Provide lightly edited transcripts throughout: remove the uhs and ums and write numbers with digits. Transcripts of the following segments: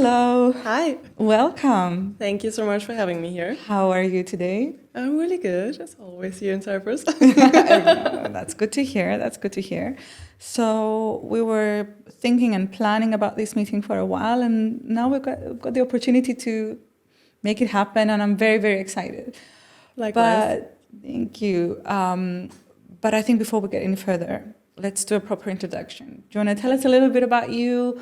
Hello. Hi. Welcome. Thank you so much for having me here. How are you today? I'm really good, as always, here in Cyprus. That's good to hear. That's good to hear. So we were thinking and planning about this meeting for a while, and now we've got the opportunity to make it happen, and I'm very, very excited. Likewise. But thank you. But I think before we get any further, let's do a proper introduction. Do you want to tell us a little bit about you?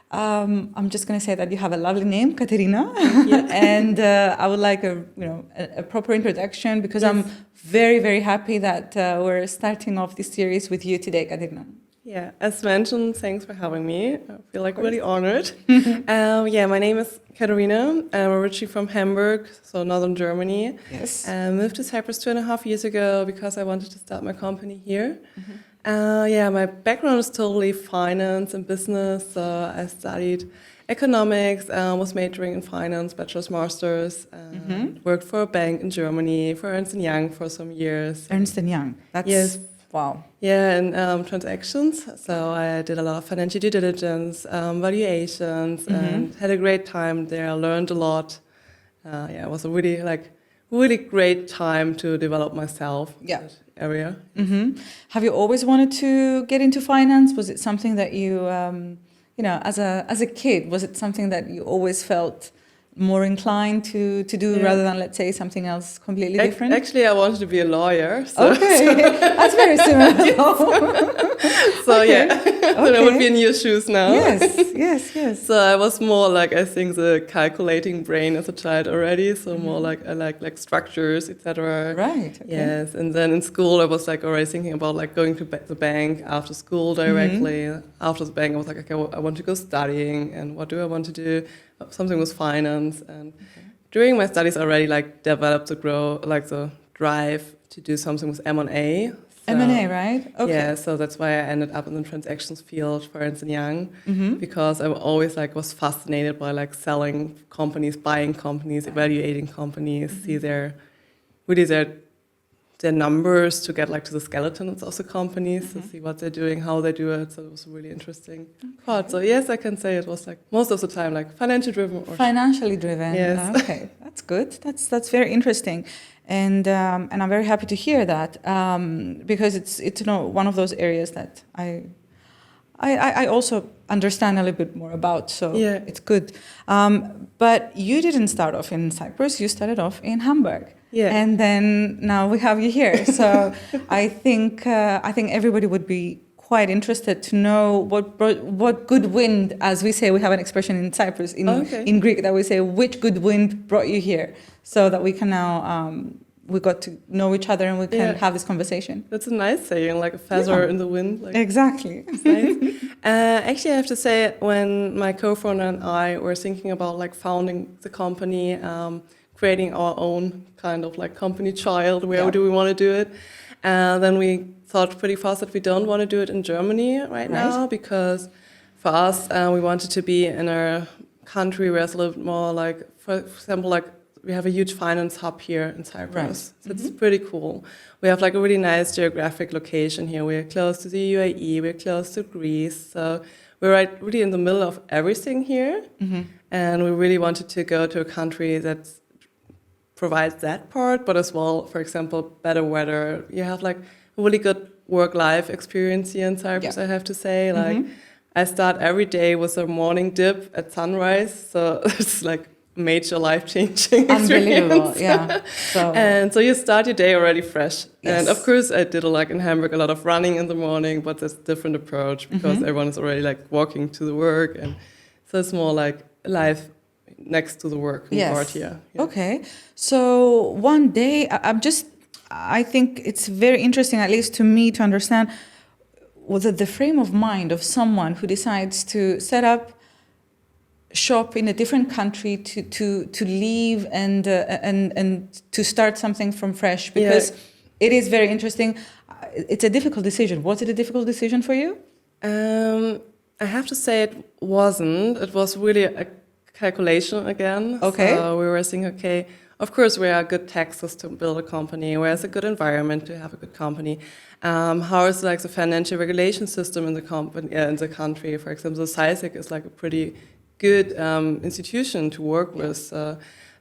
I'm just going to say that you have a lovely name, Katharina, and I would like a proper introduction because Yes. I'm very, very happy that we're starting off this series with you today, Katharina. Yeah, as mentioned, thanks for having me. I feel like really honored. My name is Katharina. I'm originally from Hamburg, so northern Germany. Yes. Moved to Cyprus 2.5 years ago because I wanted to start my company here. My background is totally finance and business. So I studied economics, was majoring in finance, bachelor's, master's, worked for a bank in Germany, for Ernst & Young for some years. Ernst & Young. That's, Yes. wow. Yeah, and transactions. So I did a lot of financial due diligence, valuations, and had a great time there. I learned a lot. It was a really great time to develop myself in that area. Have you always wanted to get into finance? Was it something that you, as a kid, was it something that you always felt more inclined to do rather than, let's say, something else completely different? Actually, I wanted to be a lawyer. So, okay, that's very similar. so then I would be in your shoes now. Yes. So I was more like, I think, the calculating brain as a child already. So more like I like structures, etc. Right. Okay. Yes, and then in school I was like already thinking about like going to the bank after school directly. After the bank, I was like, okay, I want to go studying, and what do I want to do? Something with finance, and during my studies I already like developed the drive to do something with M&A. M&A, right? Okay. Yeah, so that's why I ended up in the transactions field for Ernst & Young, because I always like was fascinated by like selling companies, buying companies, evaluating companies, see their numbers to get like to the skeletons of the companies, to see what they're doing, how they do it. So it was a really interesting part. So yes, I can say it was like most of the time like financially driven. Financially driven. Yes. Okay, that's good. That's very interesting, and I'm very happy to hear that because it's one of those areas that I also understand a little bit more about. So it's good. But you didn't start off in Cyprus. You started off in Hamburg. Yeah. And then now we have you here. So I think everybody would be quite interested to know what good wind, as we say, we have an expression in Cyprus in Greek that we say, which good wind brought you here, so that we can now we got to know each other and we can have this conversation. That's a nice saying, like a feather in the wind. Like, exactly. It's nice. Actually, I have to say, when my co-founder and I were thinking about like founding the company, creating our own kind of like company child, where do we want to do it? Then we thought pretty fast that we don't want to do it in Germany right now, because for us, we wanted to be in a country where it's a little bit more like, for example, like we have a huge finance hub here in Cyprus. So it's pretty cool. We have like a really nice geographic location here. We're close to the UAE, we're close to Greece. So we're really in the middle of everything here. And we really wanted to go to a country that provides that part, but as well, for example, better weather. You have like a really good work-life experience here in Cyprus, I have to say. Like I start every day with a morning dip at sunrise. So it's like major life-changing experience. Unbelievable, yeah. And so you start your day already fresh. Yes. And of course, I did like in Hamburg a lot of running in the morning, but there's a different approach because everyone is already like walking to the work, and so it's more like life next to the work part here. Yeah. Okay. So one day, I think it's very interesting, at least to me, to understand was it the frame of mind of someone who decides to set up shop in a different country to leave and to start something from fresh, because it is very interesting. It's a difficult decision. Was it a difficult decision for you? I have to say it wasn't. It was really a calculation again. Okay. So we were thinking, okay, of course we are good taxes to build a company. Where's a good environment to have a good company? How is like the financial regulation system in the company in the country? For example, the SISEC is like a pretty good institution to work with.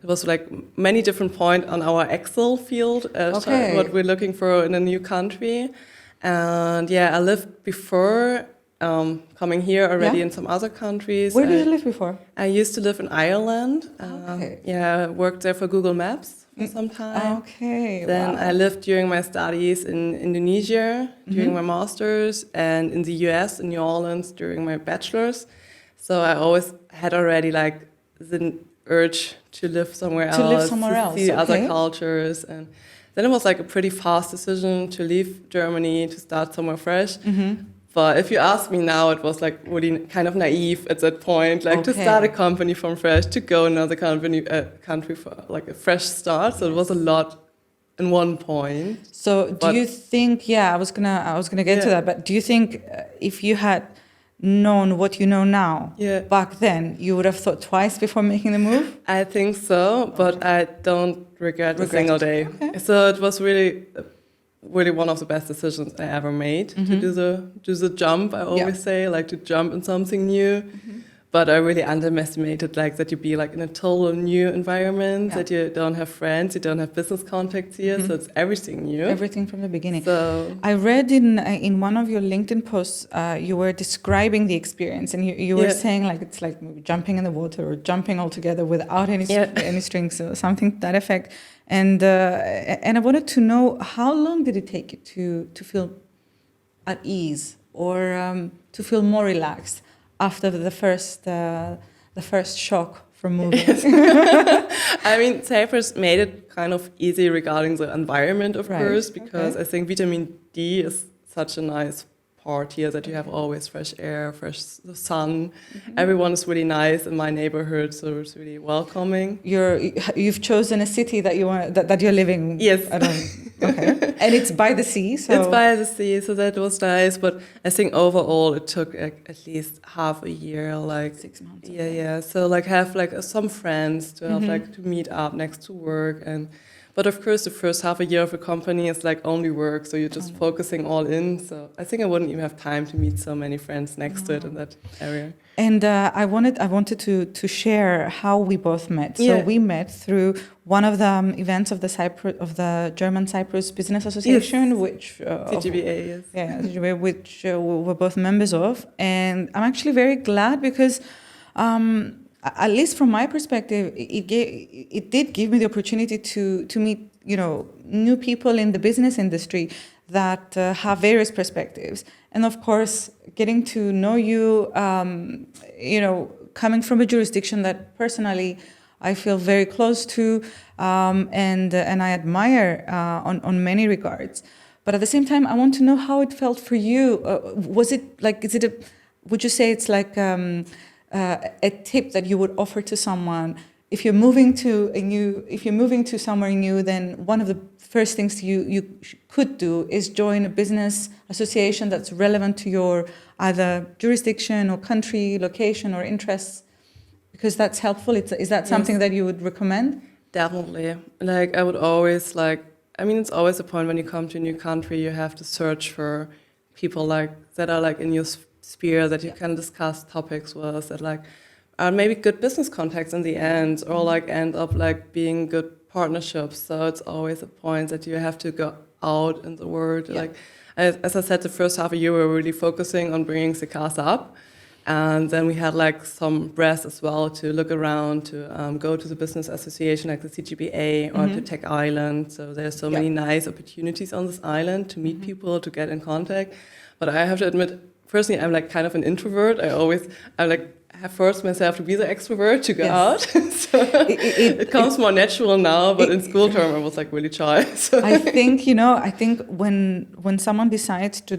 It was like many different points on our Excel field as what we're looking for in a new country. And yeah, I lived before coming here already in some other countries. Where did you live before? I used to live in Ireland. Yeah, I worked there for Google Maps for some time. Then I lived during my studies in Indonesia during my master's, and in the US, in New Orleans, during my bachelor's. So I always had already like the urge to live somewhere else, to see other cultures. And then it was like a pretty fast decision to leave Germany, to start somewhere fresh. But if you ask me now, it was like really kind of naive at that point, like to start a company from fresh, to go another country for like a fresh start. So it was a lot in one point. So do you think? Yeah, I was gonna get to that. But do you think if you had known what you know now back then, you would have thought twice before making the move? I think so, but I don't regret a single day. So it was really one of the best decisions I ever made to do the jump. I always say, like, to jump in something new. But I really underestimated like that you be like in a total new environment, that you don't have friends, you don't have business contacts here, so it's everything new. Everything from the beginning. So I read in one of your LinkedIn posts, you were describing the experience, and you were saying like it's like jumping in the water or jumping altogether without any strings, or something to that effect. And I wanted to know, how long did it take you to feel at ease or to feel more relaxed after the first shock from moving? I mean, Cyprus made it kind of easy regarding the environment, of course, because I think vitamin D is such a nice part here, that you have always fresh air, fresh sun. Everyone is really nice in my neighborhood, so it's really welcoming. You've chosen a city that you want that you're living. Yes. And it's by the sea. So it's by the sea, so that was nice. But I think overall it took at least half a year, like 6 months. Yeah. So like have like some friends to have like to meet up next to work. But of course, the first half a year of a company is like only work, so you're just focusing all in. So I think I wouldn't even have time to meet so many friends next to it in that area. And I wanted to share how we both met. So we met through one of the events of the German Cyprus Business Association, which CGBA, CGBA, which we're both members of. And I'm actually very glad because, at least from my perspective, it did give me the opportunity to meet new people in the business industry that have various perspectives, and of course getting to know you, coming from a jurisdiction that personally I feel very close to, and I admire on many regards. But at the same time, I want to know how it felt for you. Would you say it's like a tip that you would offer to someone if you're moving to somewhere new? Then one of the first things you could do is join a business association that's relevant to your either jurisdiction or country, location or interests, because that's helpful. Is that something that you would recommend? Definitely. Like I would always it's always a point when you come to a new country, you have to search for people that are in your sphere that you can discuss topics with, that are maybe good business contacts in the end, or end up being good partnerships. So it's always a point that you have to go out in the world. As I said, the first half a year we were really focusing on bringing the casa up, and then we had some breath as well to look around, to go to the business association like the CGBA or to Tech Island. So there's so many nice opportunities on this island to meet people, to get in contact. But I have to admit, personally, I'm kind of an introvert. I have forced myself to be the extrovert, to go out. So it comes more natural now, but in school term I was really shy. So. I think when someone decides to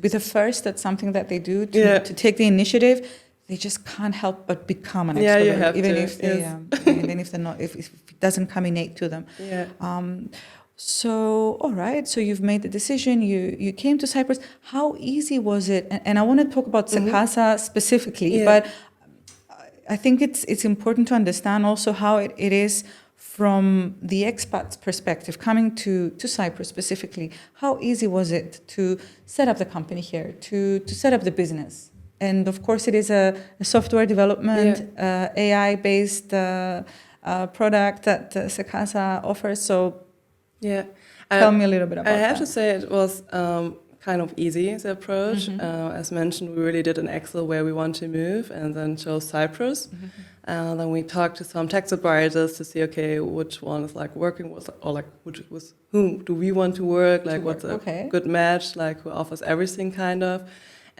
be the first at something that they do, to take the initiative, they just can't help but become an extrovert. Yeah, you have even to. If they even if they're not, if it doesn't come innate to them. Yeah. So, all right. So you've made the decision. You came to Cyprus. How easy was it? And I want to talk about Sekasa specifically, but I think it's important to understand also how it is from the expat's perspective, coming to Cyprus specifically. How easy was it to set up the company here, to set up the business? And of course, it is a software development, AI-based product that Secasa offers. So Yeah. tell me a little bit about I have that. to say it was kind of easy, the approach. As mentioned, we really did an Excel where we want to move and then chose Cyprus. Then we talked to some tax advisors to see, okay, which one is like working with, or like which with whom do we want to work, like what's a good match, like who offers everything kind of.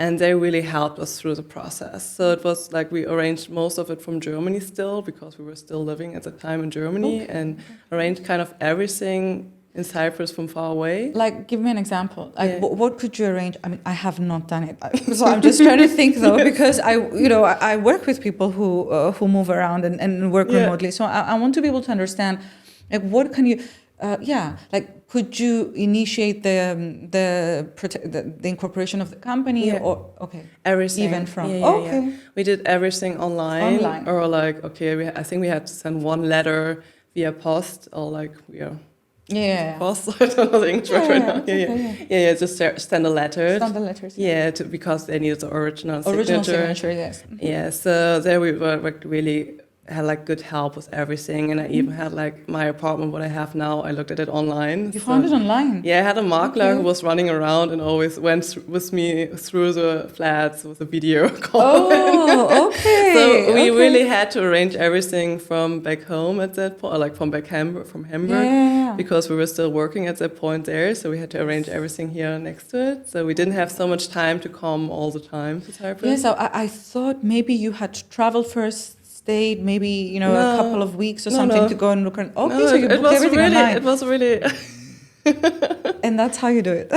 And they really helped us through the process. So it was like we arranged most of it from Germany still, because we were still living at the time in Germany, and arranged kind of everything in Cyprus from far away. Like, give me an example. Like, what could you arrange? I mean, I have not done it, so I'm just trying to think though, because I work with people who move around and work remotely. So I want to be able to understand, like, what can you, like, could you initiate the incorporation of the company or everything even from we did everything online. Or like I think we had to send one letter via post, or like post. I don't know the English word right now. Just send a letter. Send the letters. Because they needed the original signature. Yes. Yeah, so there we were really had like good help with everything, and I even had like my apartment, what I have now, I looked at it online. You found it online? Yeah, I had a makler who was running around and always went with me through the flats with a video call. Oh, okay. So we really had to arrange everything from back home at that point, like from Hamburg, because we were still working at that point there. So we had to arrange everything here next to it. So we didn't have so much time to come all the time to Cyprus. Yes, I thought maybe you had to travel first, stayed maybe a couple of weeks or something to go and look at. Okay, so you booked everything online. It was really. And that's how you do it.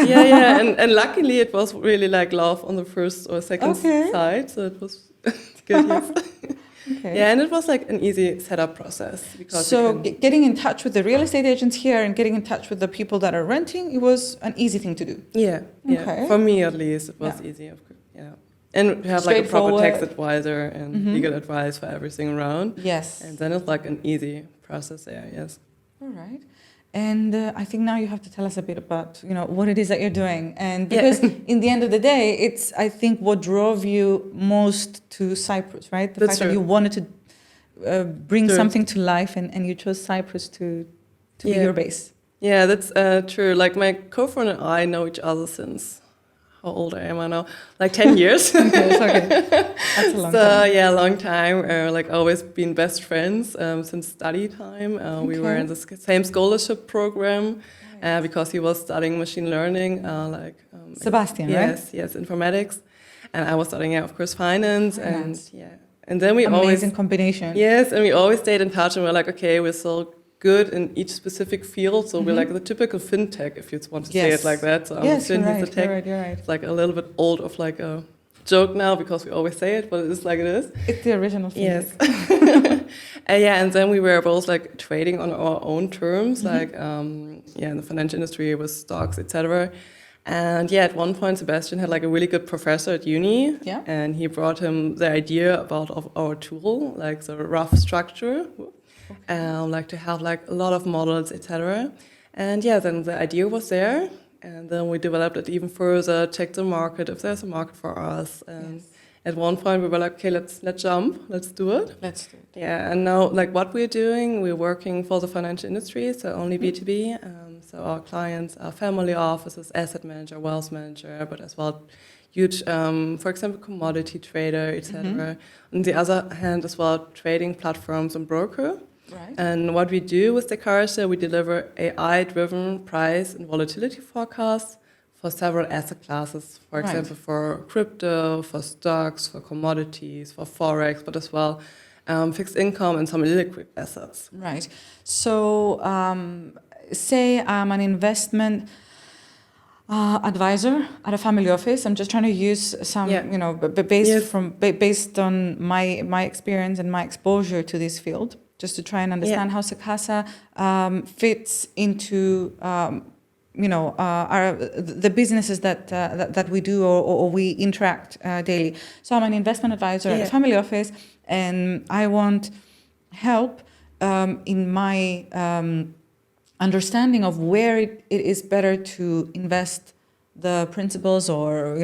And luckily it was really like love on the first or second side, so it was good. Yes. Yeah, and it was like an easy setup process. Because getting in touch with the real estate agents here and getting in touch with the people that are renting, it was an easy thing to do. Yeah. For me at least, it was easy. Of course. Yeah. And we have like a proper tax advisor and legal advice for everything around. Yes. And then it's like an easy process there, yes. All right. And I think now you have to tell us a bit about, what it is that you're doing. And because in the end of the day, it's, I think, what drove you most to Cyprus, right? The fact that you wanted to bring something to life and you chose Cyprus to be your base. Yeah, that's true. Like my co-founder and I know each other since... How old am I now? Like 10 years. Okay. That's a long time. Yeah, a long time. Like always been best friends since study time. We were in the same scholarship program because he was studying machine learning. Sebastian, right? Yes, informatics. And I was studying, of course, finance. And then we Amazing combination. Yes, and we always stayed in touch, and we're like, okay, we're so good in each specific field, so we're like the typical fintech, if you want to say it like that. So yes, you're right, the tech. You're right. It's like a little bit old of like a joke now because we always say it, but it is like it is. It's the original fintech. Yes. And then we were both like trading on our own terms, like in the financial industry with stocks, etc. And at one point Sebastian had like a really good professor at uni, and he brought him the idea about of our tool, like the rough structure. Like to have like a lot of models, etc. And then the idea was there, and then we developed it even further, checked the market if there's a market for us. And at one point we were like, okay, let's jump, let's do it. Yeah, and now like what we're doing, we're working for the financial industry, so only B2B. So our clients are family offices, asset manager, wealth manager, but as well huge, for example, commodity trader, etc. On the other hand, as well, trading platforms and broker. Right. And what we do with the Katharina, we deliver AI-driven price and volatility forecasts for several asset classes. For example, for crypto, for stocks, for commodities, for forex, but as well fixed income and some illiquid assets. Right. So, say I'm an investment advisor at a family office. I'm just trying to use some, based on my experience and my exposure to this field, just to try and understand how Secasa fits into, the businesses that we do or we interact daily. So I'm an investment advisor at a family office, and I want help in my understanding of where it is better to invest the principals or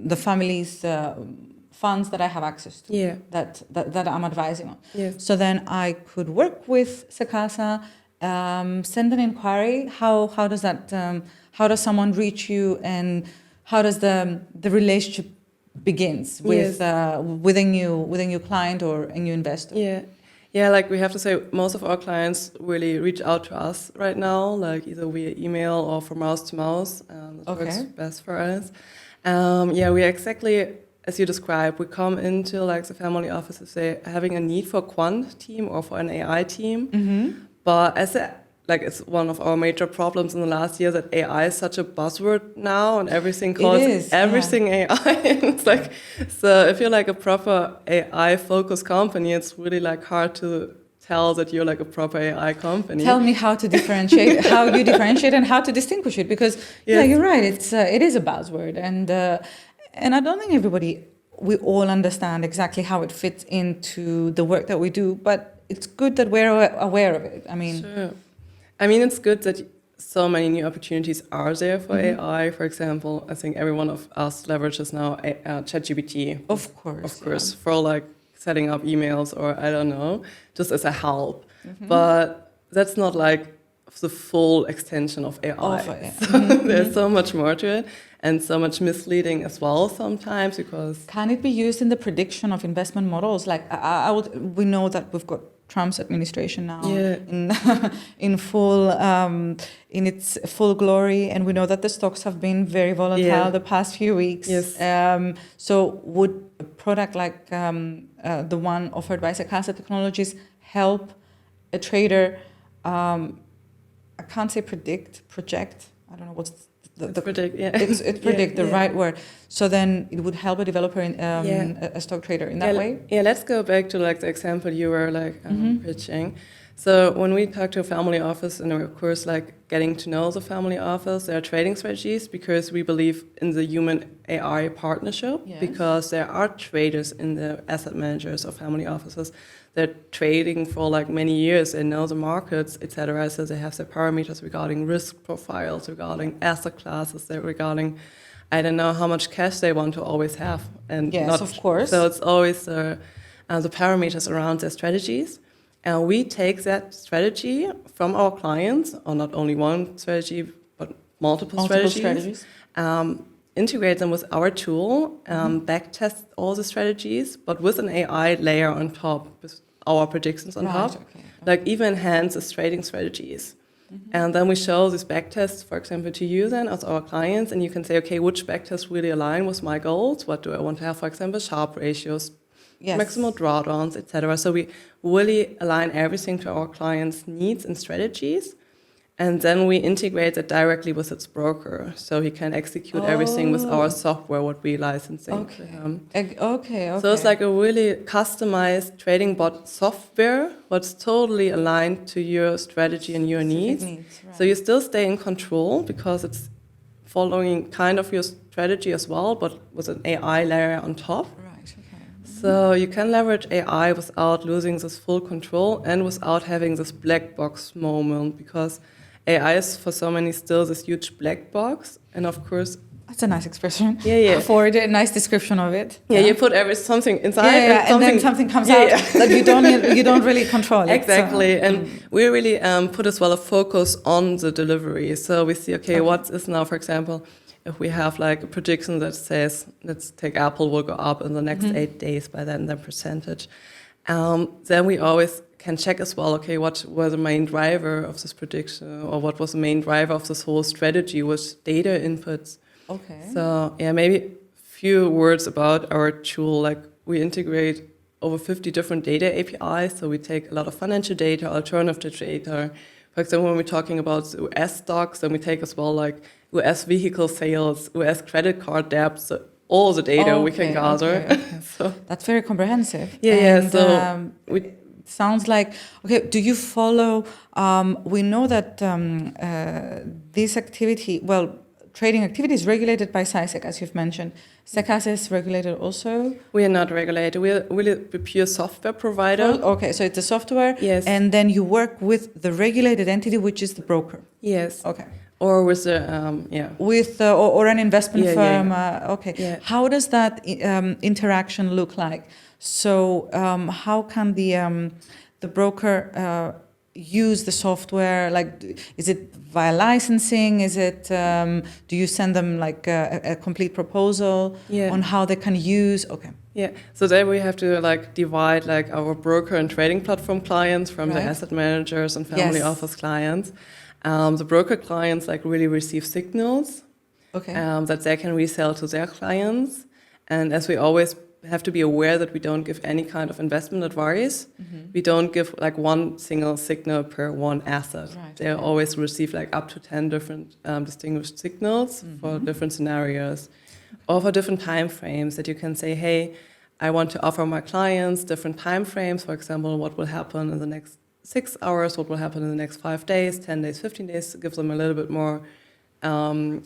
the family's funds that I have access to, Yeah. that I'm advising on. Yes. So then I could work with Secasa, send an inquiry. How does that? How does someone reach you, and how does the relationship begins with with a new client or a new investor? Yeah. Yeah, like we have to say, most of our clients really reach out to us right now, like either via email or from mouse to mouse. That works best for us. Yeah, we exactly, as you described, we come into like the family office, say, having a need for a quant team or for an AI team. Mm-hmm. But as a, like it's one of our major problems in the last year that AI is such a buzzword now, and everything calls everything AI. It's like, so if you're like a proper AI focused company, it's really like hard to tell that you're like a proper AI company. Tell me how to differentiate, how you differentiate, and how to distinguish it, because yeah, you're right. It is a buzzword, and I don't think we all understand exactly how it fits into the work that we do, but it's good that we're aware of it. I mean. Sure. I mean, it's good that so many new opportunities are there for AI. For example, I think every one of us leverages now ChatGPT. Of course, for like setting up emails or I don't know, just as a help. But that's not like the full extension of AI. So there's so much more to it, and so much misleading as well sometimes, because can it be used in the prediction of investment models? Like we know that we've got Trump's administration now in full in its full glory, and we know that the stocks have been very volatile the past few weeks. Yes. So would a product like the one offered by Secasa Technologies help a trader? I can't say project. I don't know what's predict. Yeah, it's predict the right word. So then it would help a developer in a stock trader in that way. Yeah, let's go back to like the example you were like pitching. So when we talk to a family office, and of course like getting to know the family office, there are trading strategies, because we believe in the human AI partnership. Because there are traders in the asset managers or family offices. They're trading for like many years and know the markets, etc. So they have their parameters regarding risk profiles, regarding asset classes, they're regarding, I don't know how much cash they want to always have, and of course. So it's always the parameters around their strategies, and we take that strategy from our clients, or not only one strategy but multiple strategies. Integrate them with our tool, backtest all the strategies, but with an AI layer on top, with our predictions on top, like even enhance the trading strategies. And then we show this backtests, for example, to you then as our clients, and you can say, okay, which backtests really align with my goals? What do I want to have, for example, Sharpe ratios, maximal drawdowns, etc. So we really align everything to our clients' needs and strategies. And then we integrate it directly with its broker, so he can execute everything with our software, what we licensing to him. Okay. So it's like a really customized trading bot software, what's totally aligned to your strategy and your needs. So you still stay in control, because it's following kind of your strategy as well, but with an AI layer on top. So you can leverage AI without losing this full control and without having this black box moment, because AI is for so many still this huge black box. And of course, that's a nice expression. Yeah. For it, a nice description of it. Yeah, you put something inside, and then something comes out that you don't really control. Exactly, and we really put as well a focus on the delivery. So we see, what is now, for example, if we have like a prediction that says, let's take Apple will go up in the next 8 days by then the percentage, then we always can check as well, what were the main driver of this prediction, or what was the main driver of this whole strategy with data inputs. So maybe a few words about our tool. Like we integrate over 50 different data APIs. So we take a lot of financial data, alternative data. For example, when we're talking about US stocks, then we take as well like US vehicle sales, US credit card debt, so all the data we can gather. So that's very comprehensive. So sounds like, do you follow, we know that this activity, trading activity is regulated by SISEC, as you've mentioned. Secasa is regulated also? We are not regulated. We are really a pure software provider. So it's a software. Yes. And then you work with the regulated entity, which is the broker. Yes. Okay. Or with the with or an investment firm. Okay. Yeah. How does that interaction look like? So how can the broker use the software? Like, is it via licensing? Is it do you send them like a complete proposal on how they can use? Okay. Yeah, so there we have to like divide like our broker and trading platform clients from the asset managers and family office clients. The broker clients like really receive signals that they can resell to their clients. And as we always have to be aware that we don't give any kind of investment advice. We don't give like one single signal per one asset. They always receive like up to 10 different distinguished signals for different scenarios or for different time frames that you can say, hey, I want to offer my clients different time frames. For example, what will happen in the next 6 hours, what will happen in the next 5 days, 10 days, 15 days, give them a little bit more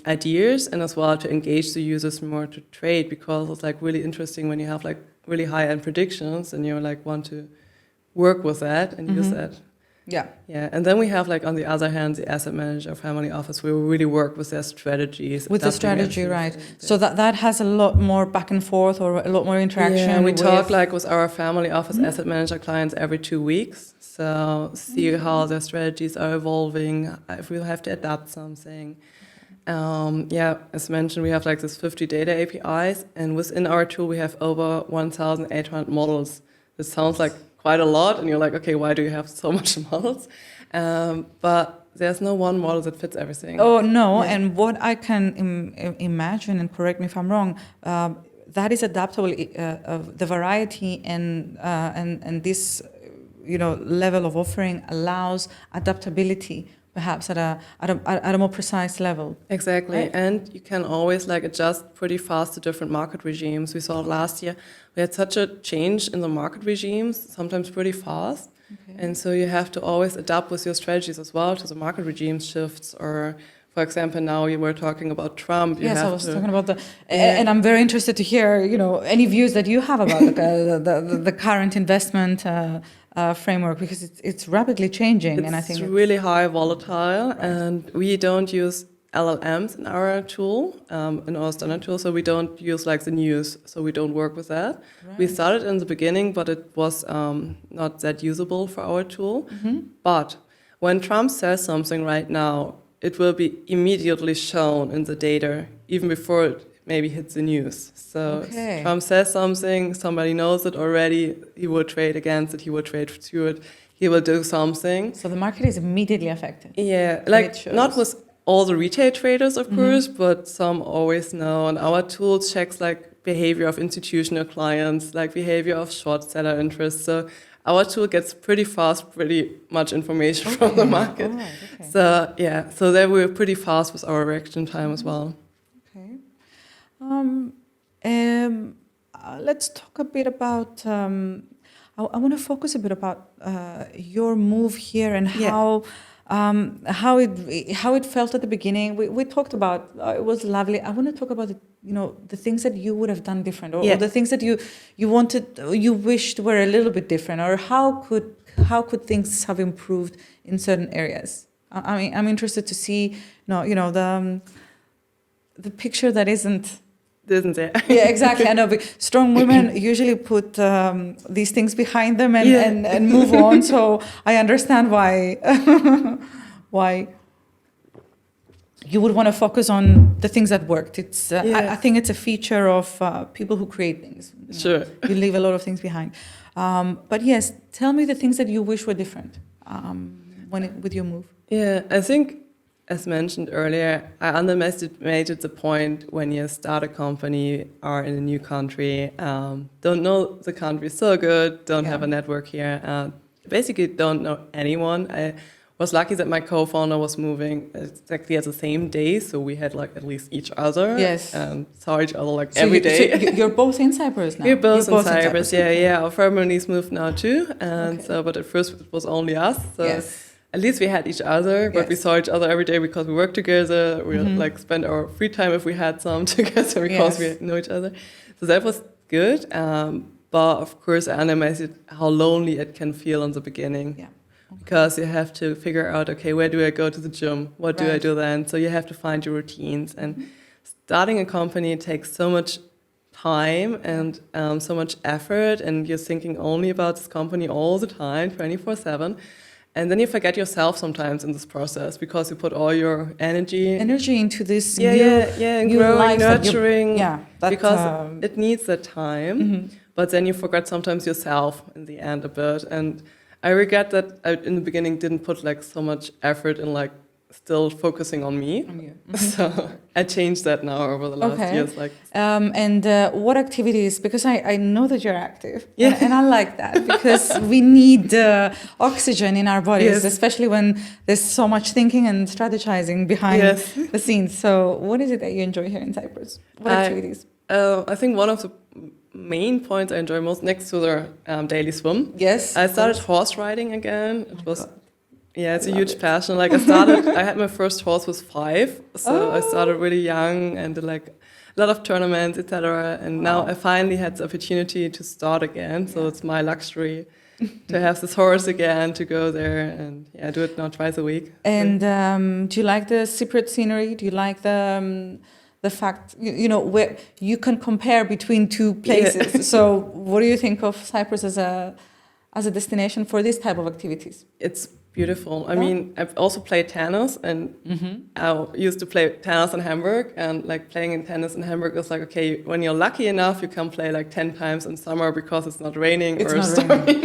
ideas, and as well to engage the users more to trade, because it's like really interesting when you have like really high-end predictions and you like want to work with that and use that. Yeah. And then we have like on the other hand the asset manager family office, where we really work with their strategies. With the strategy, right? So that has a lot more back and forth or a lot more interaction. Yeah, we talk like with our family office asset manager clients every 2 weeks. So see how their strategies are evolving, if we have to adapt something. As mentioned, we have like this 50 data APIs, and within our tool we have over 1,800 models. This sounds like quite a lot, and you're like, okay, why do you have so much models? But there's no one model that fits everything. Oh, no, and what I can imagine, and correct me if I'm wrong, that is adaptable, the variety and this level of offering allows adaptability, perhaps at a more precise level. Exactly, right? And you can always like adjust pretty fast to different market regimes. We saw last year we had such a change in the market regimes, sometimes pretty fast, and so you have to always adapt with your strategies as well to the market regime shifts. Or, for example, now you were talking about Trump. Yes, I was talking about and I'm very interested to hear any views that you have about the current investment framework, because it's rapidly changing, and I think it's really high volatile, and we don't use LLMs in our tool, in our standard tool, so we don't use like the news, so we don't work with that. Right. We started in the beginning, but it was not that usable for our tool. But when Trump says something right now, it will be immediately shown in the data, even before it maybe hits the news. So Trump says something, somebody knows it already, he will trade against it, he will trade through it, he will do something. So the market is immediately affected. Yeah, like not with all the retail traders, of course, but some always know. And our tool checks like behavior of institutional clients, like behavior of short seller interest. So our tool gets pretty fast, pretty much information from the market. So so there we're pretty fast with our reaction time as well. Let's talk a bit about. I want to focus a bit about your move here and how it felt at the beginning. We talked about it was lovely. I want to talk about the things that you would have done different, or the things that you wished were a little bit different, or how could things have improved in certain areas. I mean, I'm interested to see the picture that isn't there. Yeah, exactly. I know. But strong women usually put these things behind them and move on. So I understand why you would want to focus on the things that worked. It's I think it's a feature of people who create things. Sure. You leave a lot of things behind. But yes, tell me the things that you wish were different with your move. Yeah, I think, as mentioned earlier, I underestimated the point when you start a company, are in a new country, don't know the country so good, don't have a network here, basically don't know anyone. I was lucky that my co-founder was moving exactly at the same day, so we had like at least each other and saw each other like every day. So you're both in Cyprus now? We're both in Cyprus, yeah. Our families moved now too, and but at first it was only us. So at least we had each other, but we saw each other every day because we worked together. We like spent our free time if we had some together because we know each other. So that was good. But of course, I underestimated how lonely it can feel in the beginning. Yeah. because you have to figure out, okay, where do I go to the gym? What do I Right. do then? So you have to find your routines. And starting a company takes so much time and so much effort, and you're thinking only about this company all the time, 24/7. And then you forget yourself sometimes in this process because you put all your energy Into this yeah, new, and new growing, life that nurturing, that, because it needs that time. mhm. But then you forget sometimes yourself in the end a bit. And I regret that I, in the beginning, didn't put like so much effort in like still focusing on me. So I changed that now over the last Okay. years. Like, And what activities? Because I know that you're active, Yeah. and I like that because we need oxygen in our bodies, Yes. especially when there's so much thinking and strategizing behind Yes. the scenes. So, what is it that you enjoy here in Cyprus? What activities? I think one of the main points I enjoy most, next to the daily swim, Yes, I of started course. horse riding again. Oh It my was God. it's I a love huge it. passion. Like I had my first horse was 5, so I started really young and did like a lot of tournaments, etc. And now Wow. I finally had the opportunity to start again. So Yeah. it's my luxury to have this horse again, to go there and I do it now twice a week. And do you like the Cypriot scenery? Do you like the fact where you can compare between two places? Yeah. So, what do you think of Cyprus as a destination for this type of activities? It's beautiful. I Yeah. mean, I've also played tennis, and I used to play tennis in Hamburg. And like playing in tennis in Hamburg is like, okay, when you're lucky enough, you can play like 10 times in summer because it's not raining It's or not storming.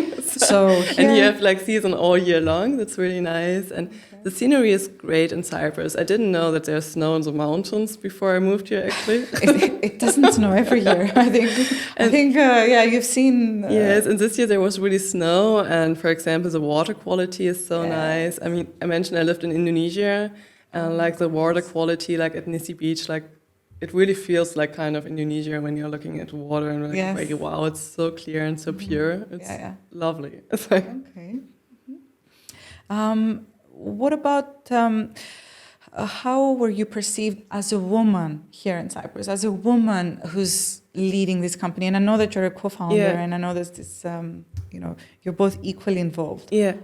So And you here- have like season all year long. That's really nice. And the scenery is great in Cyprus. I didn't know that there's snow in the mountains before I moved here, actually. it doesn't snow every year. I think you've seen. Yes, and this year there was really snow, and for example, the water quality is so nice. I mean, I mentioned I lived in Indonesia, and like the water quality, like at Nisi Beach, like it really feels like kind of Indonesia when you're looking at water and like, Yes. like, wow, it's so clear and so pure. It's lovely. It's like, Okay. What about how were you perceived as a woman here in Cyprus, as a woman who's leading this company? And I know that you're a co-founder, Yeah. and I know there's this, you're both equally involved. yeah.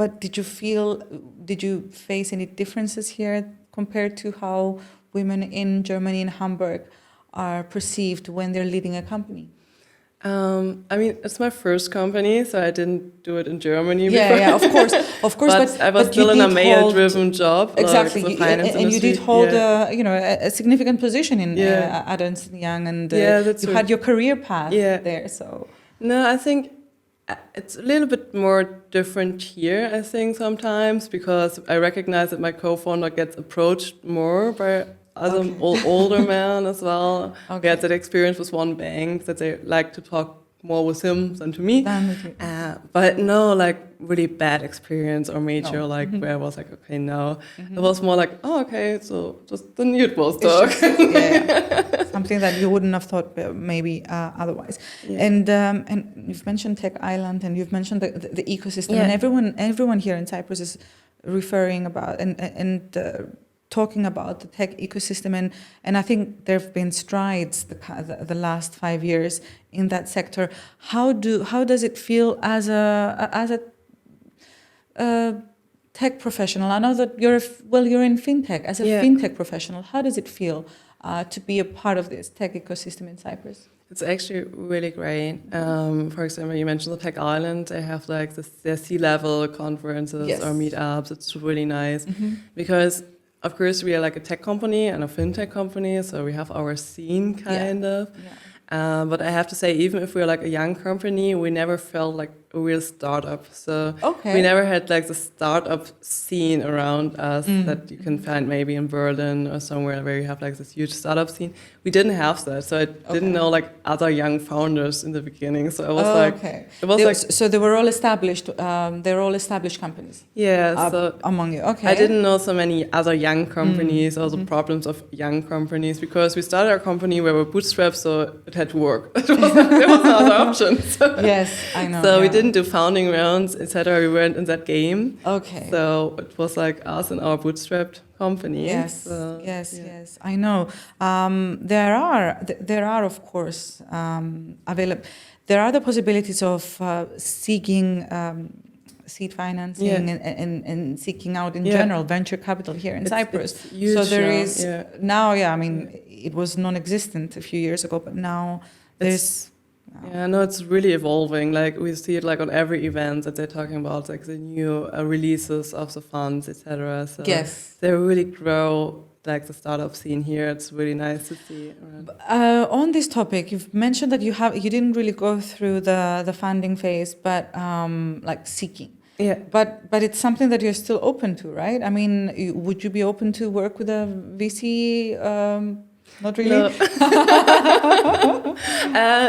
But did you face any differences here compared to how women in Germany and Hamburg are perceived when they're leading a company? I mean, it's my first company, so I didn't do it in Germany before. Yeah, of course. But I was but still you in a did male-driven job, exactly, like the finance and you industry. did hold Yeah. a significant position in Yeah. at Ernst & Young, and That's you right. had your career path Yeah. there. So No, I think it's a little bit more different here, I think, sometimes, because I recognize that my co-founder gets approached more by other older men as well. We Okay. had that experience with one bank that they like to talk more with him than to me. Done with you. But no, like really bad experience or major, No. like where I was like, okay, no. It was more like, oh, okay, so just the nude It's talk. just, something that you wouldn't have thought maybe otherwise. Yeah. And you've mentioned Tech Island, and you've mentioned the ecosystem, Yeah. and everyone here in Cyprus is referring about and talking about the tech ecosystem, and I think there have been strides the last 5 years in that sector. How does it feel as a tech professional? I know that you're in fintech. As a fintech professional, how does it feel to be a part of this tech ecosystem in Cyprus? It's actually really great. For example, you mentioned the Tech Island. They have like their C-level conferences or meetups. It's really nice because, of course, we are like a tech company and a fintech company, so we have our scene kind of. Yeah. But I have to say, even if we're like a young company, we never felt like a real startup. So we never had like the startup scene around us that you can find maybe in Berlin or somewhere where you have like this huge startup scene. We didn't have that, so I didn't know like other young founders in the beginning. So I was it was so they were all established. They were all established companies. Yeah, so among you. Okay. I didn't know so many other young companies or the problems of young companies because we started our company where we were bootstrapped, so it had to work. There was no other option. So. Yes, I know. So we didn't do founding rounds, etc. We weren't in that game. Okay. So it was like us and our bootstrapped company. Yes, so, yes. I know. There are of course available. There are the possibilities of seeking seed financing and seeking out in Yeah. general venture capital here in Cyprus. It's huge So there now, is now, I mean, it was non-existent a few years ago, but now there's. Yeah, no, it's really evolving. Like we see it like on every event that they're talking about, like the new releases of the funds, etc. So Yes. they really grow like the startup scene here. It's really nice to see. On this topic, you've mentioned that you didn't really go through the funding phase, but like seeking. Yeah. But it's something that you're still open to, right? I mean, would you be open to work with a VC? Not really. No.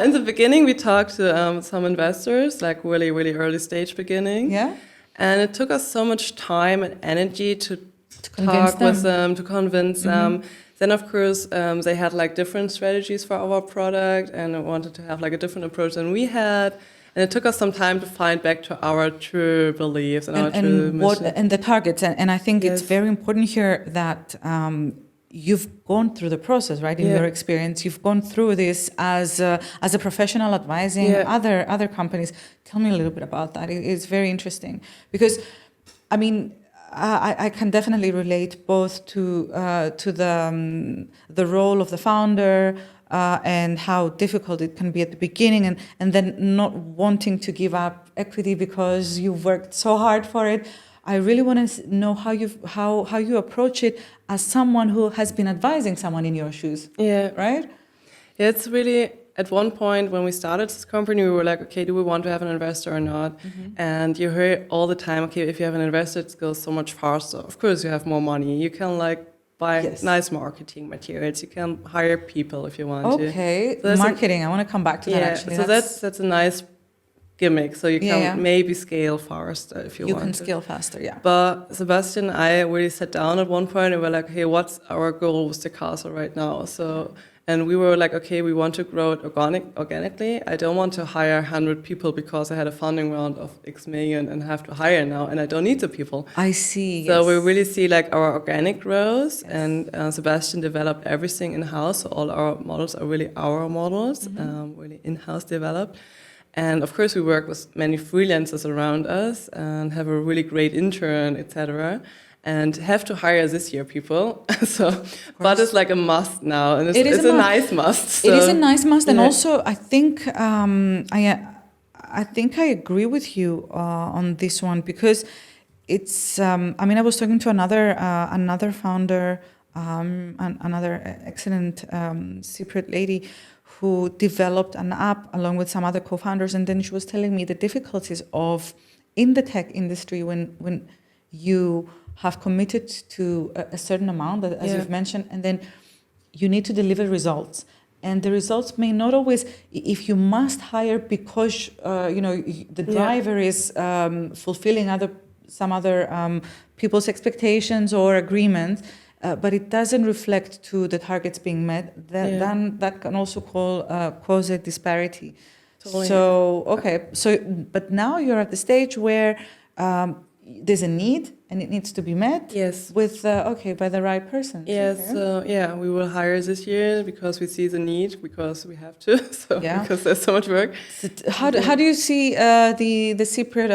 In the beginning, we talked to some investors, like really, really early stage beginning. Yeah. And it took us so much time and energy to convince talk with them, to convince them. Then, of course, they had like different strategies for our product and wanted to have like a different approach than we had. And it took us some time to find back to our true beliefs and our true mission. And the targets. And I think it's very important here that you've gone through the process, right? In your experience, you've gone through this as a professional advising other companies. Tell me a little bit about that. It's very interesting because, I mean, I can definitely relate both to the role of the founder and how difficult it can be at the beginning, and then not wanting to give up equity because you've worked so hard for it. I really want to know how you approach it as someone who has been advising someone in your shoes. Yeah. Right? Yeah, it's really, at one point when we started this company, we were like, okay, do we want to have an investor or not? And you hear all the time, okay, if you have an investor, it goes so much faster. Of course, you have more money. You can like buy nice marketing materials. You can hire people if you want to. Okay, so marketing. I want to come back to that actually. So that's a nice gimmick. So you can maybe scale faster if you want to. You can scale faster, yeah. But Sebastian and I really sat down at one point and we're like, hey, what's our goal with the castle right now? And we were like, okay, we want to grow it organically. I don't want to hire 100 people because I had a funding round of X million and have to hire now, and I don't need the people. I see. So we really see like our organic growth, and Sebastian developed everything in-house. So all our models are really our models, really in-house developed. And of course, we work with many freelancers around us and have a really great intern, etc. And have to hire this year people. But it's like a must now, and it's a nice must. So. It is a nice must, and also I think I think I agree with you on this one because it's. I mean, I was talking to another founder, another excellent Cypriot lady, who developed an app along with some other co-founders, and then she was telling me the difficulties of in the tech industry when you have committed to a certain amount, as you've mentioned, and then you need to deliver results. And the results may not always, if you must hire because the driver is fulfilling some other people's expectations or agreements, but it doesn't reflect to the targets being met, then that can also cause a disparity. Totally. So but now you're at the stage where there's a need and it needs to be met with by the right person. Yes, we will hire this year because we see the need, because we have to, because there's so much work. So how do you see the Cypriot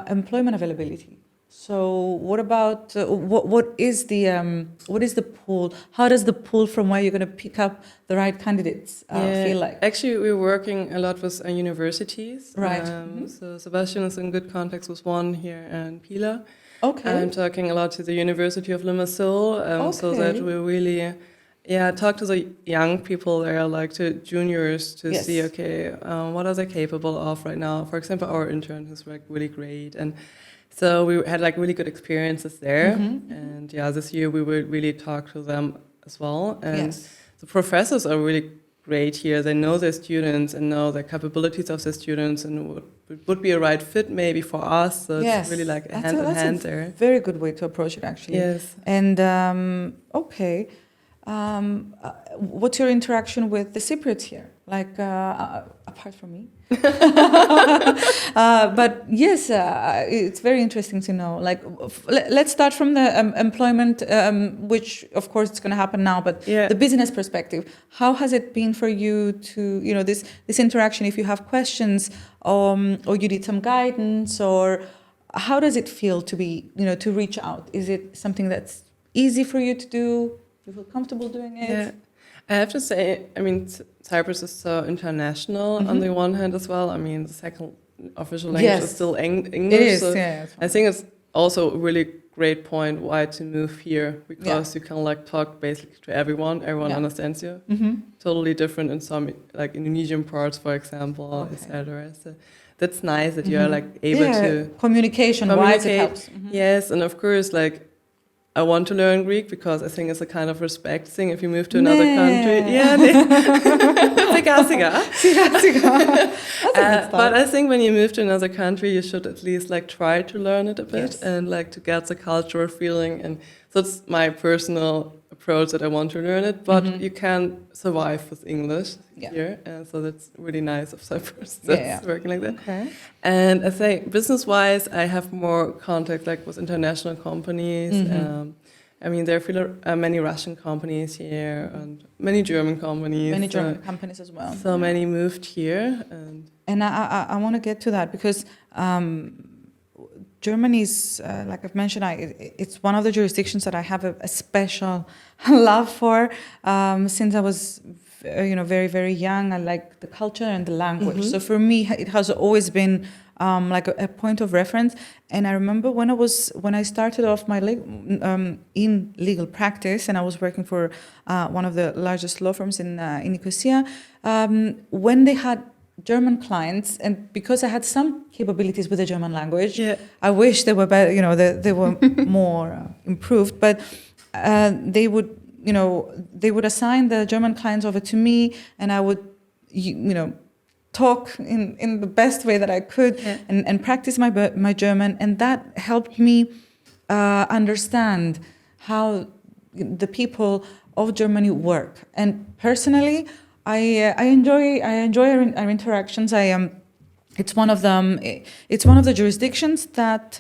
employment availability? So what about what is the pool? How does the pool from where you're going to pick up the right candidates feel like? Actually, we're working a lot with universities. Right. So Sebastian is in good contacts with one here in Pila. Okay. I'm talking a lot to the University of Limassol, so that we really talk to the young people there, like to juniors, to see, what are they capable of right now? For example, our intern who's like really great, and so we had like really good experiences there. And this year we will really talk to them as well. And the professors are really great here. They know their students and know the capabilities of their students, and would be a right fit maybe for us. So it's really like hand in hand there. Very good way to approach it, actually. Yes. And okay. What's your interaction with the Cypriots here? Like, apart from me. But yes, it's very interesting to know. Like, let's start from the employment, which of course it's going to happen now. But Yeah. the business perspective, how has it been for you to, this interaction? If you have questions, or you need some guidance, or how does it feel to be, to reach out? Is it something that's easy for you to do? You feel comfortable doing it? Yeah. I have to say, I mean, Cyprus is so international on the one hand as well. I mean, the second official language is still English. It is, so yeah. I think it's also a really great point why to move here, because you can like talk basically to everyone. Everyone understands you. Totally different in some like Indonesian parts, for example, etc. So that's nice that you're like able to communication-wise it helps. Yes, and of course, like I want to learn Greek because I think it's a kind of respect thing if you move to another country. Yeah, but I think when you move to another country, you should at least like try to learn it a bit and like to get the cultural feeling. And so that's my personal approach, that I want to learn it. But you can survive with English here, and so that's really nice of Cyprus. That's working like that. Okay. And I think business-wise, I have more contact like with international companies. I mean, there are many Russian companies here and many German companies. Many German companies as well. So many moved here. And I want to get to that because Germany is, like I've mentioned, it's one of the jurisdictions that I have a special love for. Since I was, very, very young, I like the culture and the language. So for me, it has always been like a point of reference. And I remember when I started off my in legal practice, and I was working for one of the largest law firms in Nicosia, when they had German clients, and because I had some capabilities with the German language, I wish they were better, they were more improved, but they would assign the German clients over to me, and I would, talk in the best way that I could and practice my German, and that helped me understand how the people of Germany work. And personally, I enjoy our interactions. It's one of them. It's one of the jurisdictions that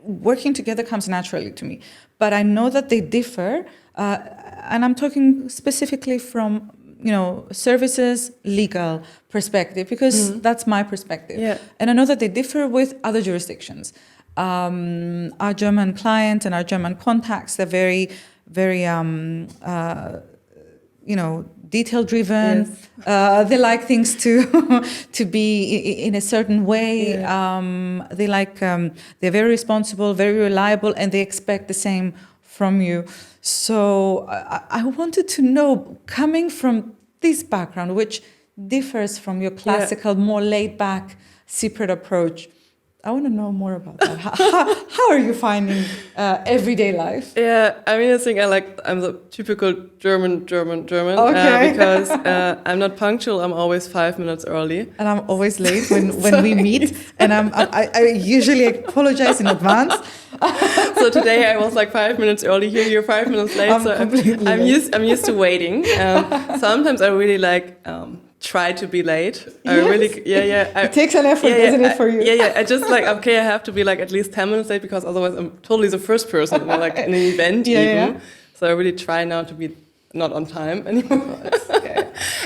working together comes naturally to me. But I know that they differ, and I'm talking specifically from services legal perspective, because that's my perspective. Yeah. And I know that they differ with other jurisdictions. Our German clients and our German contacts are very, very detail driven. Yes. They like things to be in a certain way. Yeah. They like they're very responsible, very reliable, and they expect the same from you. So I wanted to know, coming from this background, which differs from your classical, more laid back Cypriot approach, I want to know more about that. How are you finding everyday life? Yeah, I mean, I think I'm the typical German, because I'm not punctual. I'm always 5 minutes early. And I'm always late when we meet. And I usually apologize in advance. So today I was like 5 minutes early. Here you're 5 minutes late. I'm used to waiting. Sometimes I really try to be late. Yes. It takes an effort, doesn't it, for you? I just I have to be at least 10 minutes late, because otherwise I'm totally the first person in in an event even. So I really try now to be not on time anymore.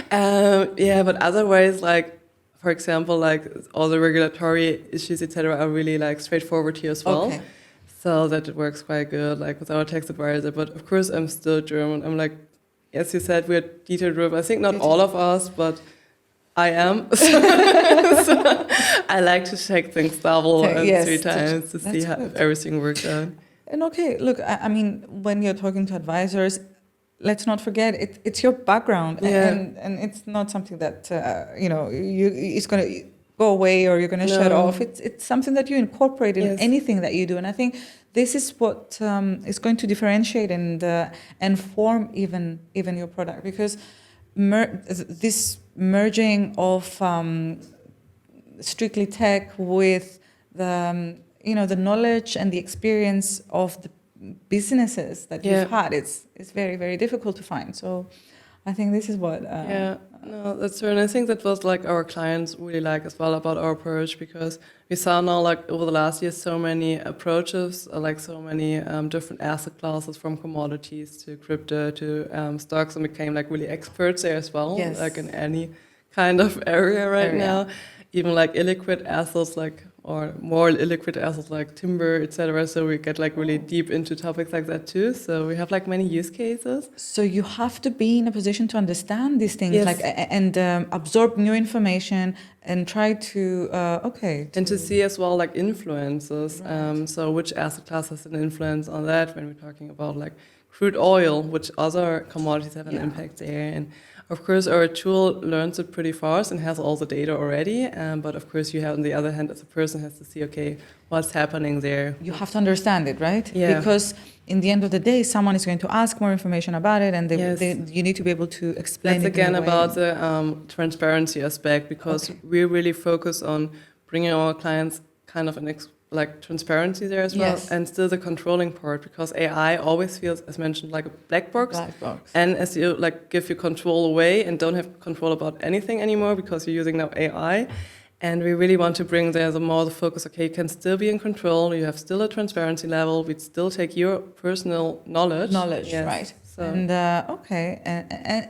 But otherwise, for example, all the regulatory issues, etc., are really straightforward here as well. Okay. So that it works quite good, with our tax advisor. But of course, I'm still German. I'm as you said, we're detail-driven. I think not all of us, but I am. So I like to check things double and 3 times to see if everything works out. And okay, look, I mean, when you're talking to advisors, let's not forget it's your background, and it's not something that it's going to go away or you're going to shut off. It's something that you incorporate in anything that you do, and I think this is what is going to differentiate and form even your product, because this merging of strictly tech with the the knowledge and the experience of businesses that Yeah. you've had, it's very, very difficult to find. So I think this is what. Yeah, no, that's true. And I think that was like our clients really like as well about our approach, because we saw now like over the last year so many approaches, like so many different asset classes, from commodities to crypto to stocks, and became like really experts there as well, Yes. like in any kind of area right now. Even like illiquid assets, like, or more illiquid assets like timber, etc. So we get like really deep into topics like that too. So we have like many use cases. So you have to be in a position to understand these things, Yes. like and absorb new information and try to And to see as well like influences. Right. So which asset class has an influence on that when we're talking about like crude oil, which other commodities have an impact there. And of course, our tool learns it pretty fast and has all the data already. But of course, you have, on the other hand, as a person, has to see, okay, what's happening there. You have to understand it, right? Yeah. Because in the end of the day, someone is going to ask more information about it, and Yes. you need to be able to explain That's it. again in a way. about the transparency aspect, because we really focus on bringing our clients kind of like transparency there as well, Yes. and still the controlling part, because AI always feels, as mentioned, like a black box. Black box. And as you like give your control away and don't have control about anything anymore because you're using now AI. And we really want to bring there the more the focus, okay, you can still be in control, you have still a transparency level, we'd still take your personal knowledge. Yes. Right. So. And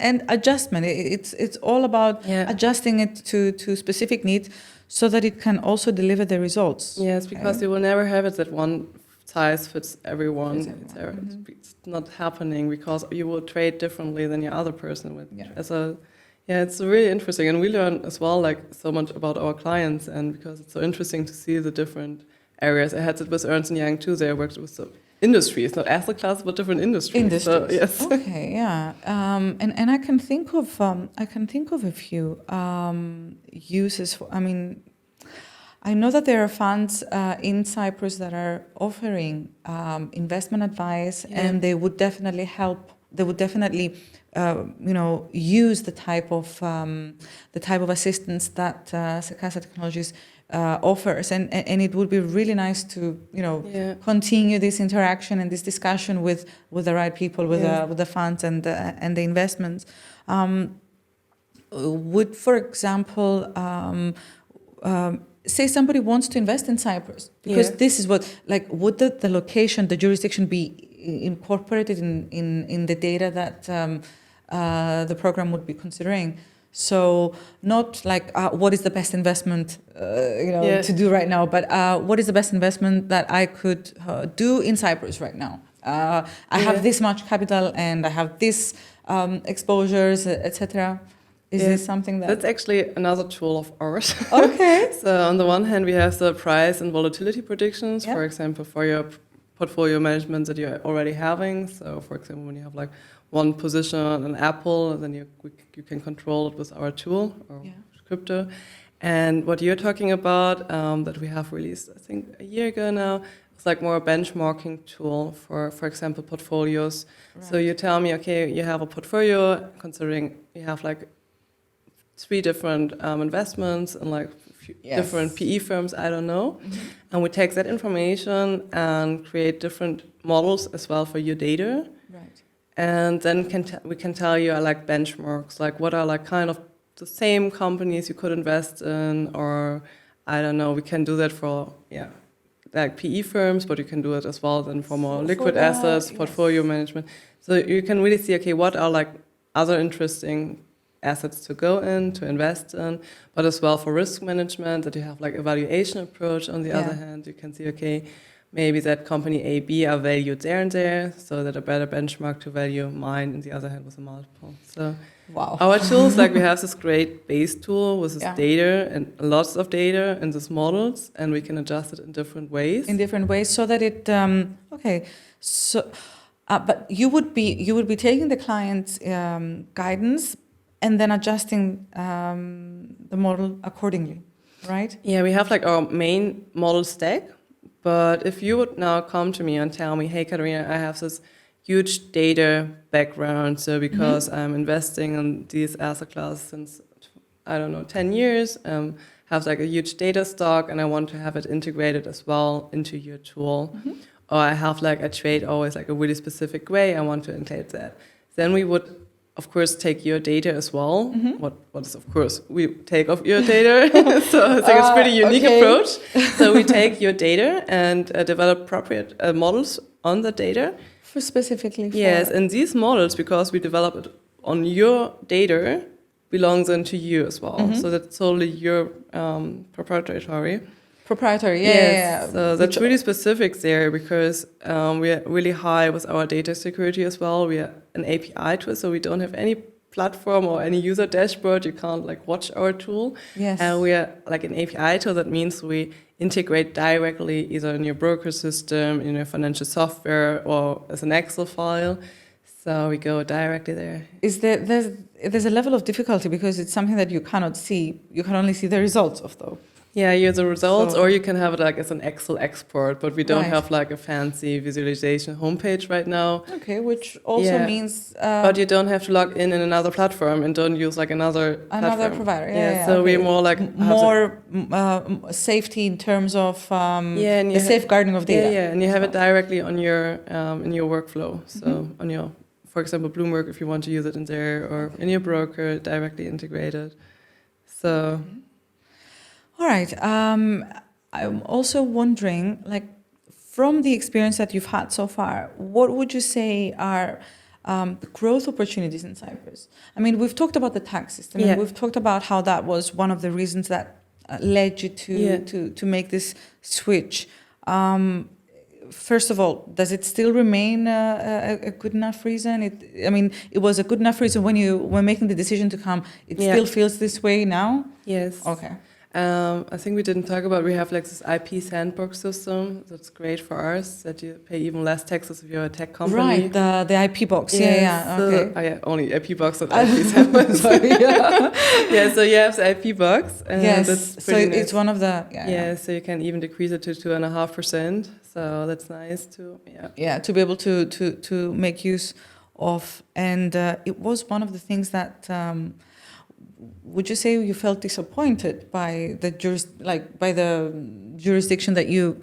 and adjustment. It's all about adjusting it to specific needs, so that it can also deliver the results. Yes, because you will never have it that one size fits everyone. Mm-hmm. It's not happening, because you will trade differently than your other person with. It's really interesting, and we learn as well like so much about our clients, and because it's so interesting to see the different areas. I had it with Ernst & Young too. They worked with the industries, not asset classes, but different industries. So, yes. Okay. Yeah. And I can think of a few uses. I know that there are funds in Cyprus that are offering investment advice, and they would definitely help. They would definitely, use the type of assistance that Sekasa Technologies offers, and it would be really nice to continue this interaction and this discussion with the right people, with the funds and the investments. Would, for example, say somebody wants to invest in Cyprus, because this is what, like, would the location, the jurisdiction be incorporated in the data that the program would be considering? So not like what is the best investment to do right now, but what is the best investment that I could do in Cyprus right now? I have this much capital and I have this exposures, etc. Is this something that's actually another tool of ours? Okay. So on the one hand, we have the price and volatility predictions, for example, for your portfolio management that you're already having. So for example, when you have like one position on Apple, then you can control it with our tool or crypto. And what you're talking about that we have released, I think a year ago now, it's like more a benchmarking tool for example, portfolios. Right. So you tell me, okay, you have a portfolio, considering you have like 3 different investments and like different PE firms, I don't know. Mm-hmm. And we take that information and create different models as well for your data. Right. And then we can tell you like benchmarks, like what are like kind of the same companies you could invest in, or I don't know, we can do that for, like PE firms, but you can do it as well then for more liquid assets, portfolio management. So you can really see, okay, what are like other interesting assets to go in, to invest in, but as well for risk management, that you have like evaluation approach. On the other hand, you can see, okay, maybe that company A, B are valued there and there, so that a better benchmark to value mine, and the other hand with a multiple. So our tools, like we have this great base tool with this data and lots of data and these models, and we can adjust it in different ways. So that it, but you would be taking the client's guidance and then adjusting the model accordingly, right? Yeah, we have like our main model stack. But if you would now come to me and tell me, hey, Katharina, I have this huge data background, so because I'm investing in these asset classes since, 10 years, have like a huge data stock, and I want to have it integrated as well into your tool. Mm-hmm. or I have like I trade always like a really specific way. I want to encrypt that. Then we would, of course, take your data as well. What is, of course, we take off your data. So I think it's a pretty unique approach. So we take your data and develop appropriate models on the data. Specifically for... Yes, and these models, because we develop it on your data, belongs into you as well. So that's totally your proprietary. Yeah. So that's really specific there, because we are really high with our data security as well. We are an API tool, so we don't have any platform or any user dashboard. You can't like watch our tool. Yes. We are like an API tool. That means we integrate directly either in your broker system, in your financial software, or as an Excel file. So we go directly there. There's a level of difficulty because it's something that you cannot see. You can only see the results of, though. Yeah, you have the results, or you can have it like as an Excel export, but we don't have like a fancy visualization homepage right now. Okay, which also means... but you don't have to log in another platform and don't use like another provider. So we're more like... More safety in terms of the safeguarding of data. Yeah, and you have it directly on your in your workflow. So on your, for example, Bloomberg, if you want to use it in there, or in your broker, directly integrated. So... All right. I'm also wondering, like, from the experience that you've had so far, what would you say are the growth opportunities in Cyprus? I mean, we've talked about the tax system, and we've talked about how that was one of the reasons that led you to make this switch. First of all, does it still remain a good enough reason? It was a good enough reason when you were making the decision to come. It still feels this way now? Yes. Okay. I think we didn't talk about, we have like this IP sandbox system that's great for us, that you pay even less taxes if you're a tech company. Right, the IP box, okay. Only IP box, not IP sandbox. Sorry, so you have the IP box. And that's so it's one of the... so you can even decrease it to 2.5%, so that's nice to... to be able to make use of. And it was one of the things that... would you say you felt disappointed by the jurisdiction that you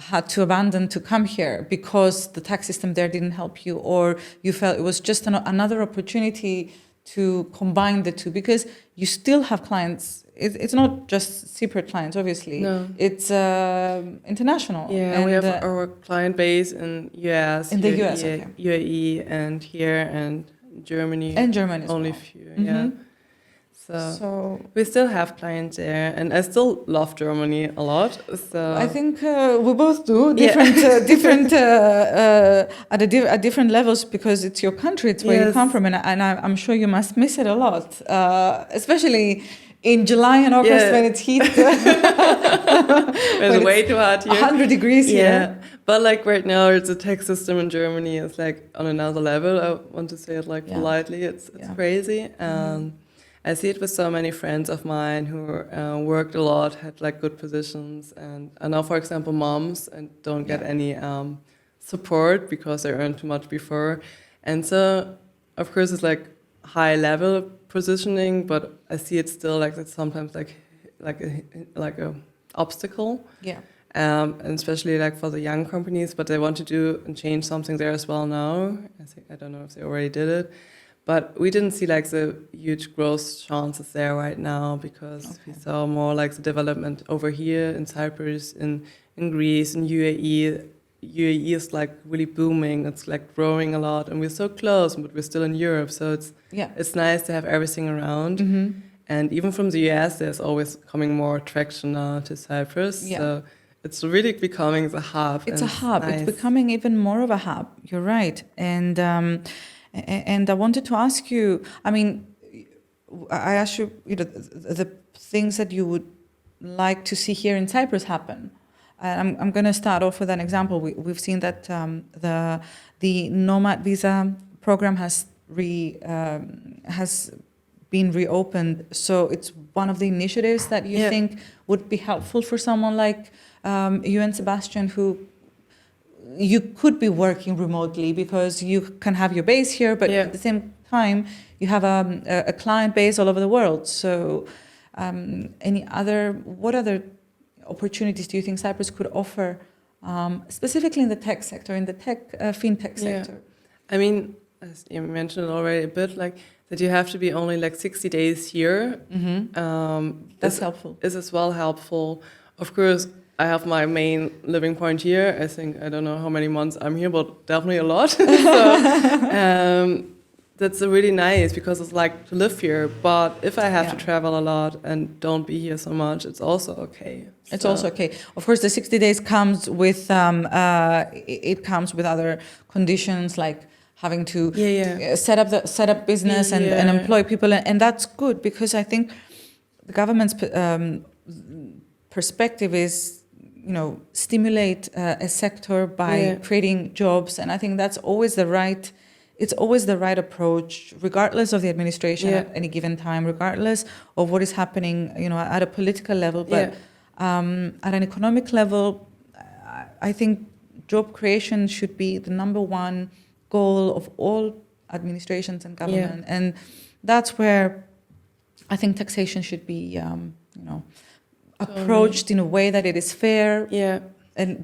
had to abandon to come here because the tax system there didn't help you, or you felt it was just another opportunity to combine the two? Because you still have clients. It's not just Cypriot clients, obviously. No. It's international. Yeah, and we have our client base in US, in the US, UAE, and here, and Germany. And Germany as only well. Few, So we still have clients there, and I still love Germany a lot. So I think we both do different at different levels, because it's your country, it's where you come from, and I'm sure you must miss it a lot, especially in July and August when it's heat. It's way too hot here. 100 degrees here. Yeah, but like right now, it's a tax system in Germany. It's like on another level. I want to say it like politely. It's crazy. I see it with so many friends of mine who worked a lot, had like good positions, and are now, for example, moms and don't get any support because they earned too much before. And so, of course, it's like high level positioning, but I see it still like it's sometimes like a obstacle. Yeah. And especially like for the young companies, but they want to do and change something there as well now. I don't know if they already did it. But we didn't see like the huge growth chances there right now, because we saw more like the development over here in Cyprus, in Greece, in UAE. UAE is like really booming. It's like growing a lot, and we're so close, but we're still in Europe. So it's nice to have everything around. Mm-hmm. And even from the US, there's always coming more traction now to Cyprus. Yeah. So it's really becoming the hub. It's a hub. Nice. It's becoming even more of a hub. You're right. And I wanted to ask you, I mean, I asked you, the things that you would like to see here in Cyprus happen. I'm going to start off with an example. We've seen that the Nomad Visa program has been reopened. So it's one of the initiatives that you think would be helpful for someone like you and Sebastian, who you could be working remotely because you can have your base here, but at the same time, you have a client base all over the world. So what other opportunities do you think Cyprus could offer specifically in the tech sector, in the fintech sector? I mean, as you mentioned it already a bit, like that you have to be only like 60 days here. That's helpful. Is as well helpful. Of course, I have my main living point here. I think, I don't know how many months I'm here, but definitely a lot. So, that's really nice because it's like to live here. But if I have to travel a lot and don't be here so much, it's also okay. It's also okay. Of course, the 60 days comes with it comes with other conditions like having to set up business and employ people, and that's good because I think the government's perspective is, stimulate a sector by creating jobs, and I think that's always the right. It's always the right approach, regardless of the administration at any given time, regardless of what is happening, at a political level. But at an economic level, I think job creation should be the number one goal of all administrations and government, and that's where I think taxation should be, approached in a way that it is fair.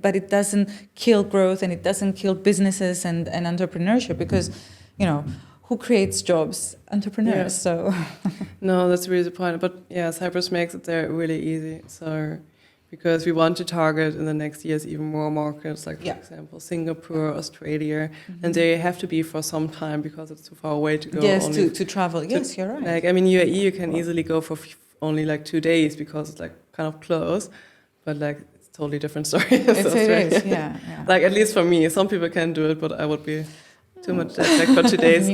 But it doesn't kill growth and it doesn't kill businesses and entrepreneurship because, who creates jobs? Entrepreneurs. So no, that's really the point. But Cyprus makes it there really easy. So because we want to target in the next years even more markets, like for example Singapore, Australia, and they have to be for some time because it's too far away to go. Yes, to travel. Yes, you're right. Like UAE, you can easily go for only like 2 days because it's like kind of close, but like. Totally different story. It is, Like at least for me, some people can do it, but I would be too much like for 2 days.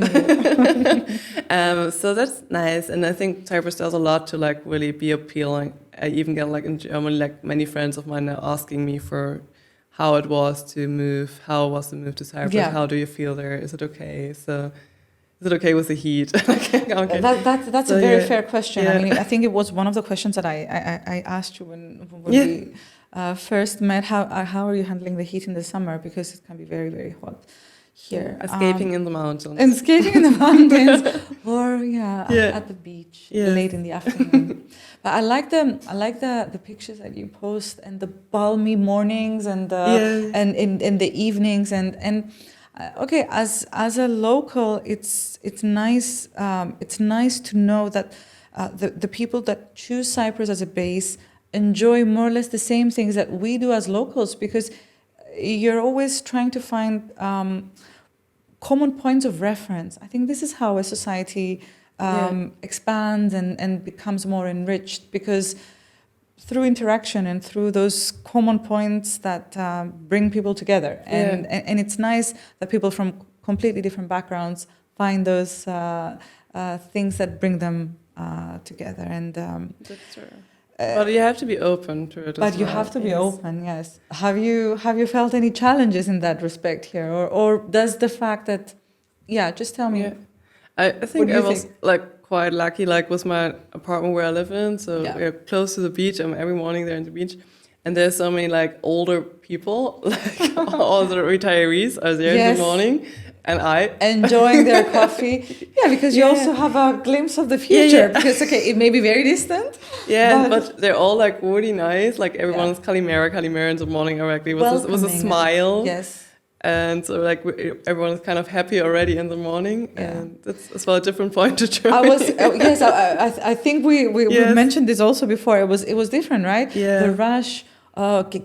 So that's nice, and I think Cyprus does a lot to like really be appealing. I even get like in Germany, like many friends of mine are asking me for how it was to move. How was the move to Cyprus? Yeah. How do you feel there? Is it okay? So. Is it okay with the heat? Okay. That's a very fair question. Yeah. I mean, I think it was one of the questions that I asked you when we first met. How are you handling the heat in the summer? Because it can be very, very hot here. Skating in the mountains. And skating in the mountains, or at the beach late in the afternoon. But I like the pictures that you post and the balmy mornings and in the evenings and. Okay, as a local, it's nice. It's nice to know that the people that choose Cyprus as a base enjoy more or less the same things that we do as locals, because you're always trying to find common points of reference. I think this is how a society expands and becomes more enriched, because through interaction and through those common points that bring people together. And it's nice that people from completely different backgrounds find those things that bring them together. And that's true. But you have to be open to it. But you have to be open, yes. Have you felt any challenges in that respect here, or does the fact that, just tell me. I think I was like quite lucky, like with my apartment where I live in. So we're close to the beach. I'm every morning there in the beach, and there's so many like older people, like all the retirees are there in the morning. And I enjoying their coffee, because you also have a glimpse of the future. Because it may be very distant. But they're all like really nice. Like everyone's Kalimera in the morning directly with a smile. Yes. And so like everyone's kind of happy already in the morning, and that's as well a different point to Germany. I think we mentioned this also before. It was different, right? The rush.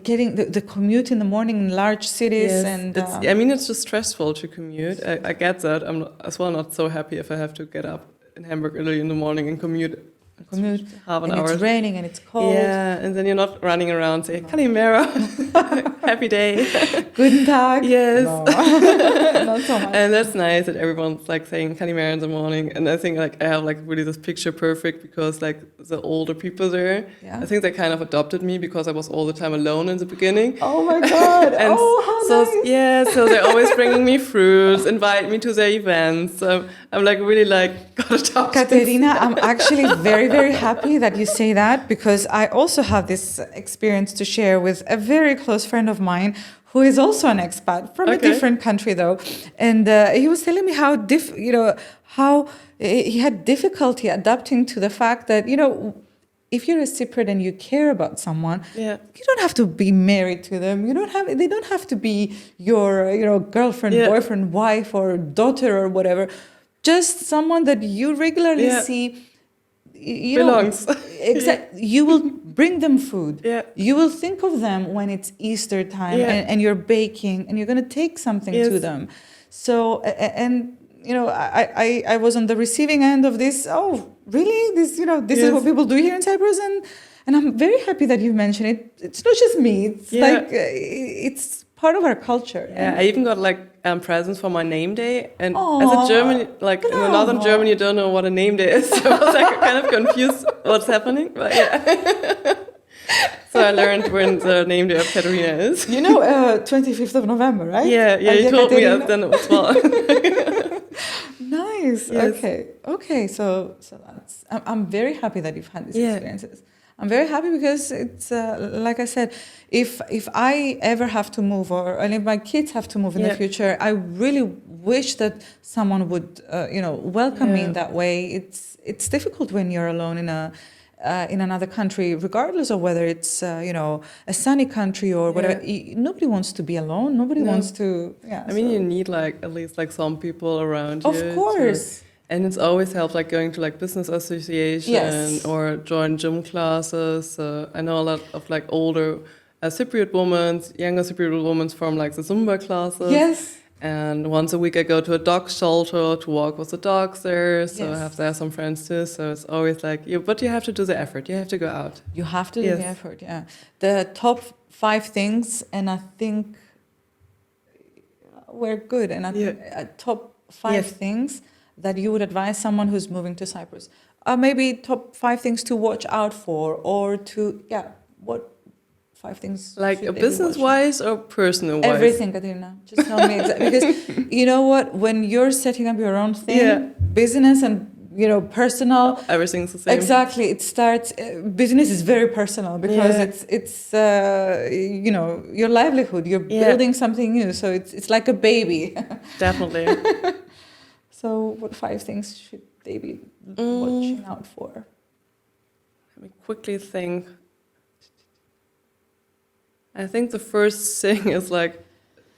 Getting the commute in the morning in large cities, and it's just stressful to commute. I get that. I'm as well not so happy if I have to get up in Hamburg early in the morning and commute half an hour. It's raining and it's cold. And then you're not running around saying Kalimera, happy day, Guten Tag. Yes, no. Not so much. And that's nice that everyone's like saying Kalimera in the morning. And I think like I have like really this picture perfect, because like the older people there, I think they kind of adopted me because I was all the time alone in the beginning. Oh my God! And how nice. So they're always bringing me fruits, invite me to their events. So I'm like really like got adopted. Katharina, I'm actually very, very happy that you say that, because I also have this experience to share with a very close friend of mine who is also an expat from a different country though, and he was telling me how how he had difficulty adapting to the fact that if you're a Cypriot and you care about someone, Yeah. you don't have to be married to them. They don't have to be your, girlfriend, Yeah. boyfriend, wife, or daughter, or whatever. Just someone that you regularly Yeah. see. Belongs. Exactly. You will bring them food. Yeah. You will think of them when it's Easter time, Yeah. and you're baking, and you're going to take something to Yes. them. So, and I was on the receiving end of this. Oh, really? This this is Yes. what people do here in Cyprus, and I'm very happy that you mentioned it. It's not just me. It's Yeah. like it's part of our culture. Yeah, I even got like presents for my name day, and as Aw, a German, like in the northern bravo. Germany, you don't know what a name day is, so I was like kind of confused what's happening. But yeah, so I learned when the name day of Katharina is. 25th of November, right? Yeah, you told me then as well. Nice. Yes. Okay. So that's. I'm very happy that you've had these Yeah. experiences. I'm very happy because it's like I said, if I ever have to move, and if my kids have to move in the Yeah. future, I really wish that someone would welcome me in that way. It's difficult when you're alone in another country, regardless of whether it's a sunny country or whatever. Nobody wants to be alone. Nobody wants to. Yeah. I mean, you need like at least like some people around you. Of course. And it's always helped like going to like business association Yes. or join gym classes. I know a lot of like older Cypriot women, younger Cypriot women from like the Zumba classes. Yes. And once a week I go to a dog shelter to walk with the dogs there. So Yes. I have there some friends too. So it's always like, but you have to do the effort. You have to go out. You have to do Yes. the effort, yeah. The top 5 things, and I think we're good. And I think top 5 Yes. things that you would advise someone who's moving to Cyprus. Maybe top 5 things to watch out for, or what 5 things? Like should they be business-wise or personal-wise? watching? Everything, Katharina. Just tell me exactly. Because you know what? When you're setting up your own thing, business and personal, Everything's the same. exactly. It starts. Business is very personal because it's your livelihood. You're building something new, so it's like a baby. Definitely. So, what 5 things should they be watching out for? Let me quickly think. I think the first thing is like,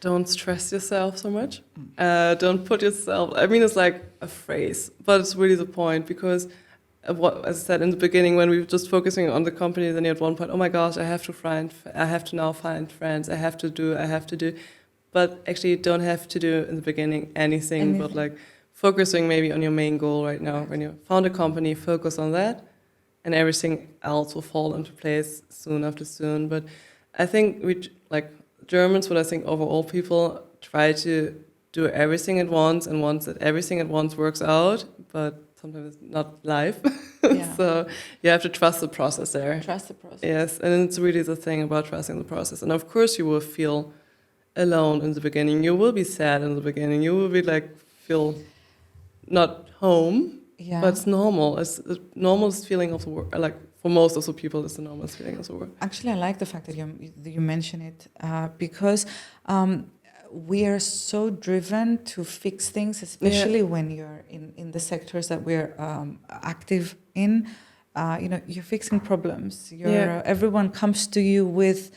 don't stress yourself so much. Don't put yourself. I mean, it's like a phrase, but it's really the point because, as I said in the beginning, when we were just focusing on the company, then at one point, oh my gosh, I have to now find friends. I have to do. But actually, you don't have to do in the beginning anything. But like focusing maybe on your main goal right now. When you found a company, focus on that, and everything else will fall into place soon after soon. But I think Germans, but I think overall people try to do everything at once, and once that everything at once works out, but sometimes it's not life. Yeah. So you have to trust the process there. Trust the process. Yes, and it's really the thing about trusting the process. And of course you will feel alone in the beginning. You will be sad in the beginning. You will be feel not home, Yeah. but it's normal. It's the normalest feeling of the world. For most of the people, it's the normalest feeling of the world. Actually, I like the fact that you mention it because we are so driven to fix things, especially when you're in the sectors that we're active in. You're fixing problems. Everyone comes to you with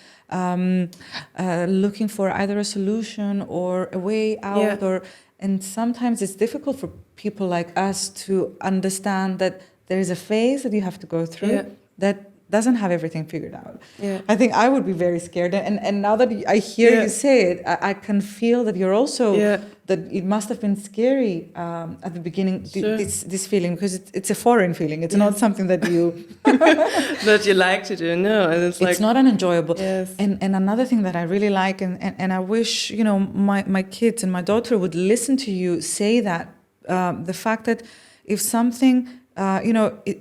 looking for either a solution or a way out, and sometimes it's difficult for people like us to understand that there is a phase that you have to go through that doesn't have everything figured out. Yeah. I think I would be very scared. And now that I hear you say it, I can feel that you're also, that it must have been scary at the beginning, this feeling, because it's a foreign feeling. It's not something that you... that you like to do, no. And it's not unenjoyable. Yes. And another thing that I really like, and I wish, my kids and my daughter would listen to you say that, the fact that if something...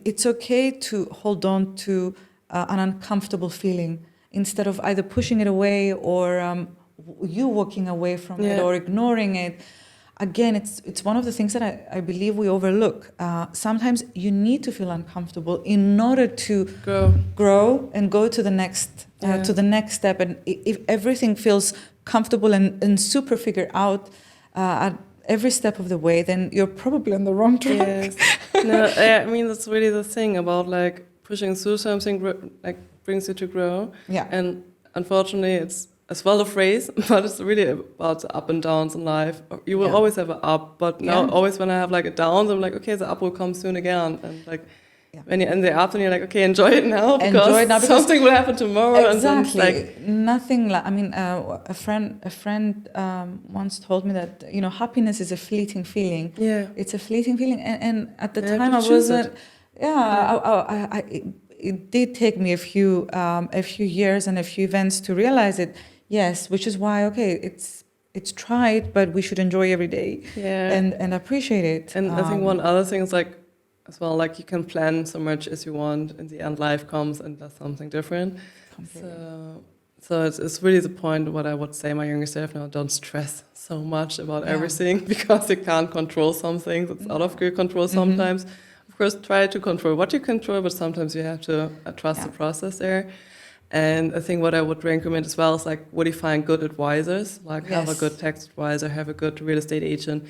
it's okay to hold on to an uncomfortable feeling instead of either pushing it away or you walking away from it or ignoring it. Again, it's one of the things that I believe we overlook. Sometimes you need to feel uncomfortable in order to grow and go to the next step. And if everything feels comfortable and super figured out at every step of the way, then you're probably on the wrong track. Yes. No, I mean, that's really the thing about pushing through something like brings you to grow. Yeah. And unfortunately, it's as well a phrase, but it's really about the up and downs in life. You will always have an up, but now always when I have like a down, I'm like, okay, the up will come soon again. And like when you're in the up, and you're like, okay, enjoy it now because something will happen tomorrow. Exactly. And then like, nothing. I mean, a friend once told me that happiness is a fleeting feeling. Yeah, it's a fleeting feeling, and at the time I wasn't. It did take me a few years and a few events to realize it. Yes, which is why it's tried, but we should enjoy every day. And appreciate it. And I think one other thing is like as well, like you can plan so much as you want. In the end, life comes and does something different. So it's really the point. What I would say my younger self now: don't stress so much about everything because you can't control some things. It's out of your control sometimes. Of course, try to control what you control, but sometimes you have to trust the process there. And I think what I would recommend as well is like, what do you find good advisors? Like have a good tax advisor, have a good real estate agent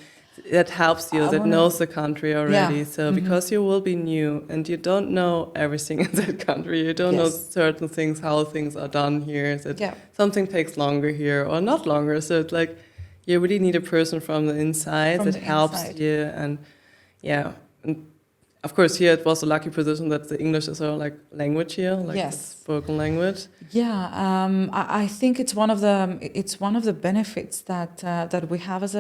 that helps you, that knows the country already. So because you will be new and you don't know everything in that country, you don't know certain things, how things are done here, that something takes longer here or not longer. So it's like you really need a person from the inside that helps you. And and of course, here it was a lucky position that the English is our like language here, like the spoken language. Yeah, I think it's one of the benefits that we have as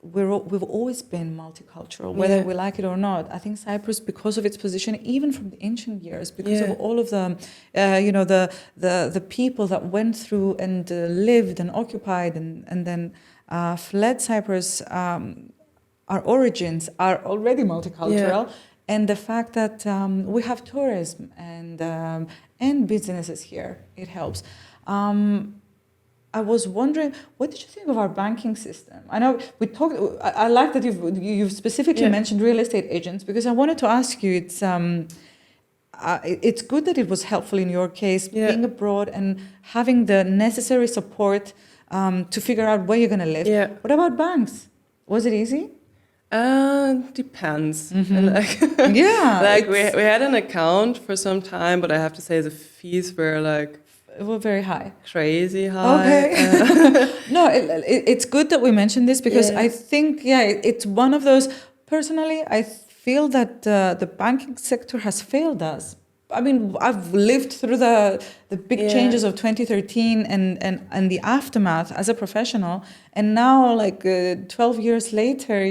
we've always been multicultural, whether we like it or not. I think Cyprus, because of its position, even from the ancient years, because of all of the, the people that went through and lived and occupied and then fled Cyprus. Our origins are already multicultural, and the fact that we have tourism and businesses here, it helps. I was wondering, what did you think of our banking system? I know we talked. I like that you've specifically mentioned real estate agents, because I wanted to ask you. It's good that it was helpful in your case, being abroad and having the necessary support to figure out where you're going to live. Yeah. What about banks? Was it easy? Depends. Like, like we had an account for some time, but I have to say the fees were like very high, crazy high. Okay. No, it's good that we mentioned this because I think it's one of those. Personally, I feel that the banking sector has failed us. I mean, I've lived through the big changes of 2013 and the aftermath as a professional, and now like 12 years later,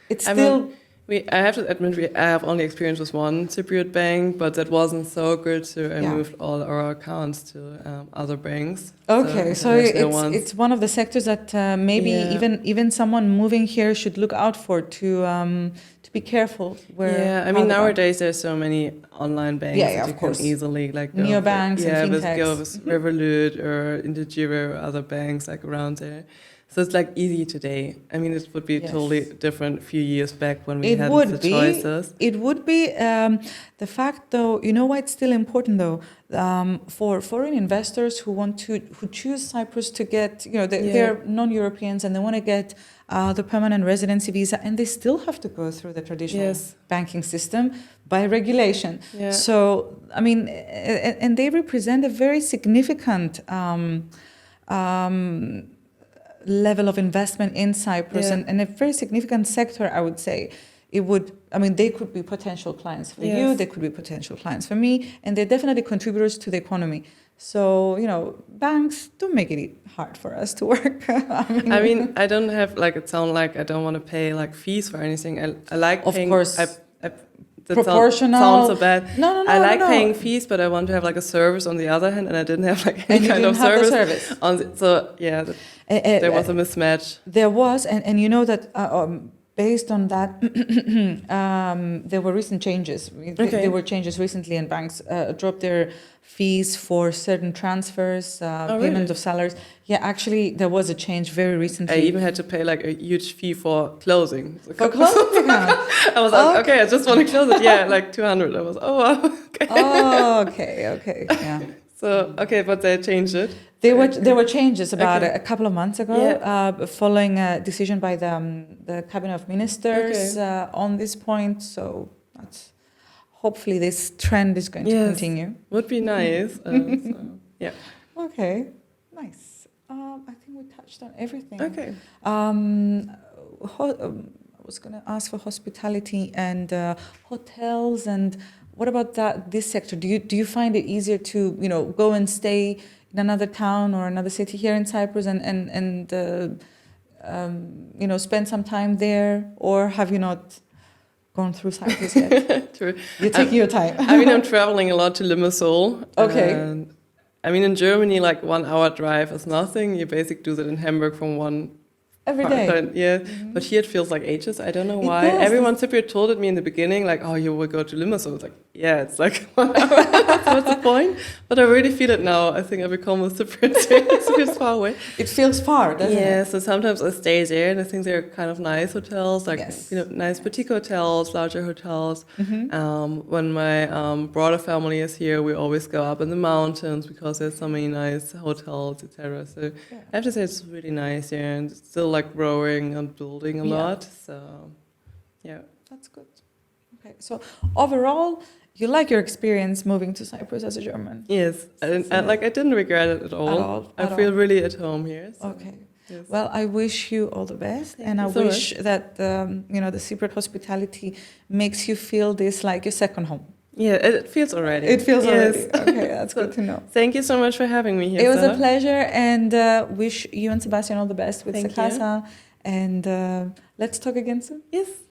it's still. I have to admit, I have only experience with one Cypriot bank, but that wasn't so good, so I moved all our accounts to other banks. Okay, so it's one of the sectors that maybe even someone moving here should look out for to be careful. I mean nowadays there's so many online banks that you can easily like go neobanks and fintechs. Go with Revolut or Intergiro or other banks like around there. So it's like easy today. I mean, it would be totally different a few years back when we had the choices. It would be. The fact, though, you know why it's still important, though, for foreign investors who choose Cyprus to get, they're non-Europeans and they want to get the permanent residency visa, and they still have to go through the traditional banking system by regulation. Yeah. So, I mean, and they represent a very significant level of investment in Cyprus and a very significant sector, I would say. They could be potential clients for you, they could be potential clients for me, and they're definitely contributors to the economy. So, banks don't make it hard for us to work. I mean, I don't have, it sounds like I don't want to pay, fees for anything. I like paying... Of course. Proportional. Sounds so bad. No. I like paying fees, but I want to have a service on the other hand, and I didn't have any kind of service. There was a mismatch. There was, and you know that based on that, there were recent changes. There were changes recently, and banks dropped their fees for certain transfers, payment of salaries. Yeah, actually, there was a change very recently. I even had to pay a huge fee for closing. For closing? I was like, okay, I just want to close it. Yeah, 200. I was, okay. Oh, okay, yeah. So, but they changed it. There were changes about a couple of months ago, following a decision by the Cabinet of Ministers on this point. So hopefully this trend is going to Yes. continue. Would be nice. So, yeah. Okay, nice. I think we touched on everything. Okay. I was going to ask for hospitality and hotels, and what about this sector? Do you find it easier to go and stay in another town or another city here in Cyprus and spend some time there, or have you not gone through Cyprus yet? True. You're taking your time. I mean, I'm traveling a lot to Limassol. Okay. And, I mean, in Germany, like 1 hour drive is nothing. You basically do that in Hamburg from one Every day. Yeah, but here it feels like ages. I don't know why. does. Everyone Cypriot told it me in the beginning, like, oh, you will go to Limassol. It's like, yeah, it's like 1 hour. What's the point? But I really feel it now. I think I become a Cypriot. It feels far away. It feels far, doesn't it? Yeah, so sometimes I stay there, and I think they're kind of nice hotels, like Yes. nice boutique hotels, larger hotels. When my broader family is here, we always go up in the mountains because there's so many nice hotels, etc. So I have to say it's really nice here, and it's still like growing and building a lot. So yeah, that's good. Okay, so overall, you like your experience moving to Cyprus as a German? yes, I didn't regret it at all. I feel really at home here. So. Okay. Yes. Well, I wish you all the best, and I you so wish that the Cypriot hospitality makes you feel this like your second home. Yeah, it feels already. It feels Yes. already. Okay, that's good to know. Thank you so much for having me here. It was a Sarah. pleasure, and wish you and Sebastian all the best with Thank Sakasa. And let's talk again soon. Yes.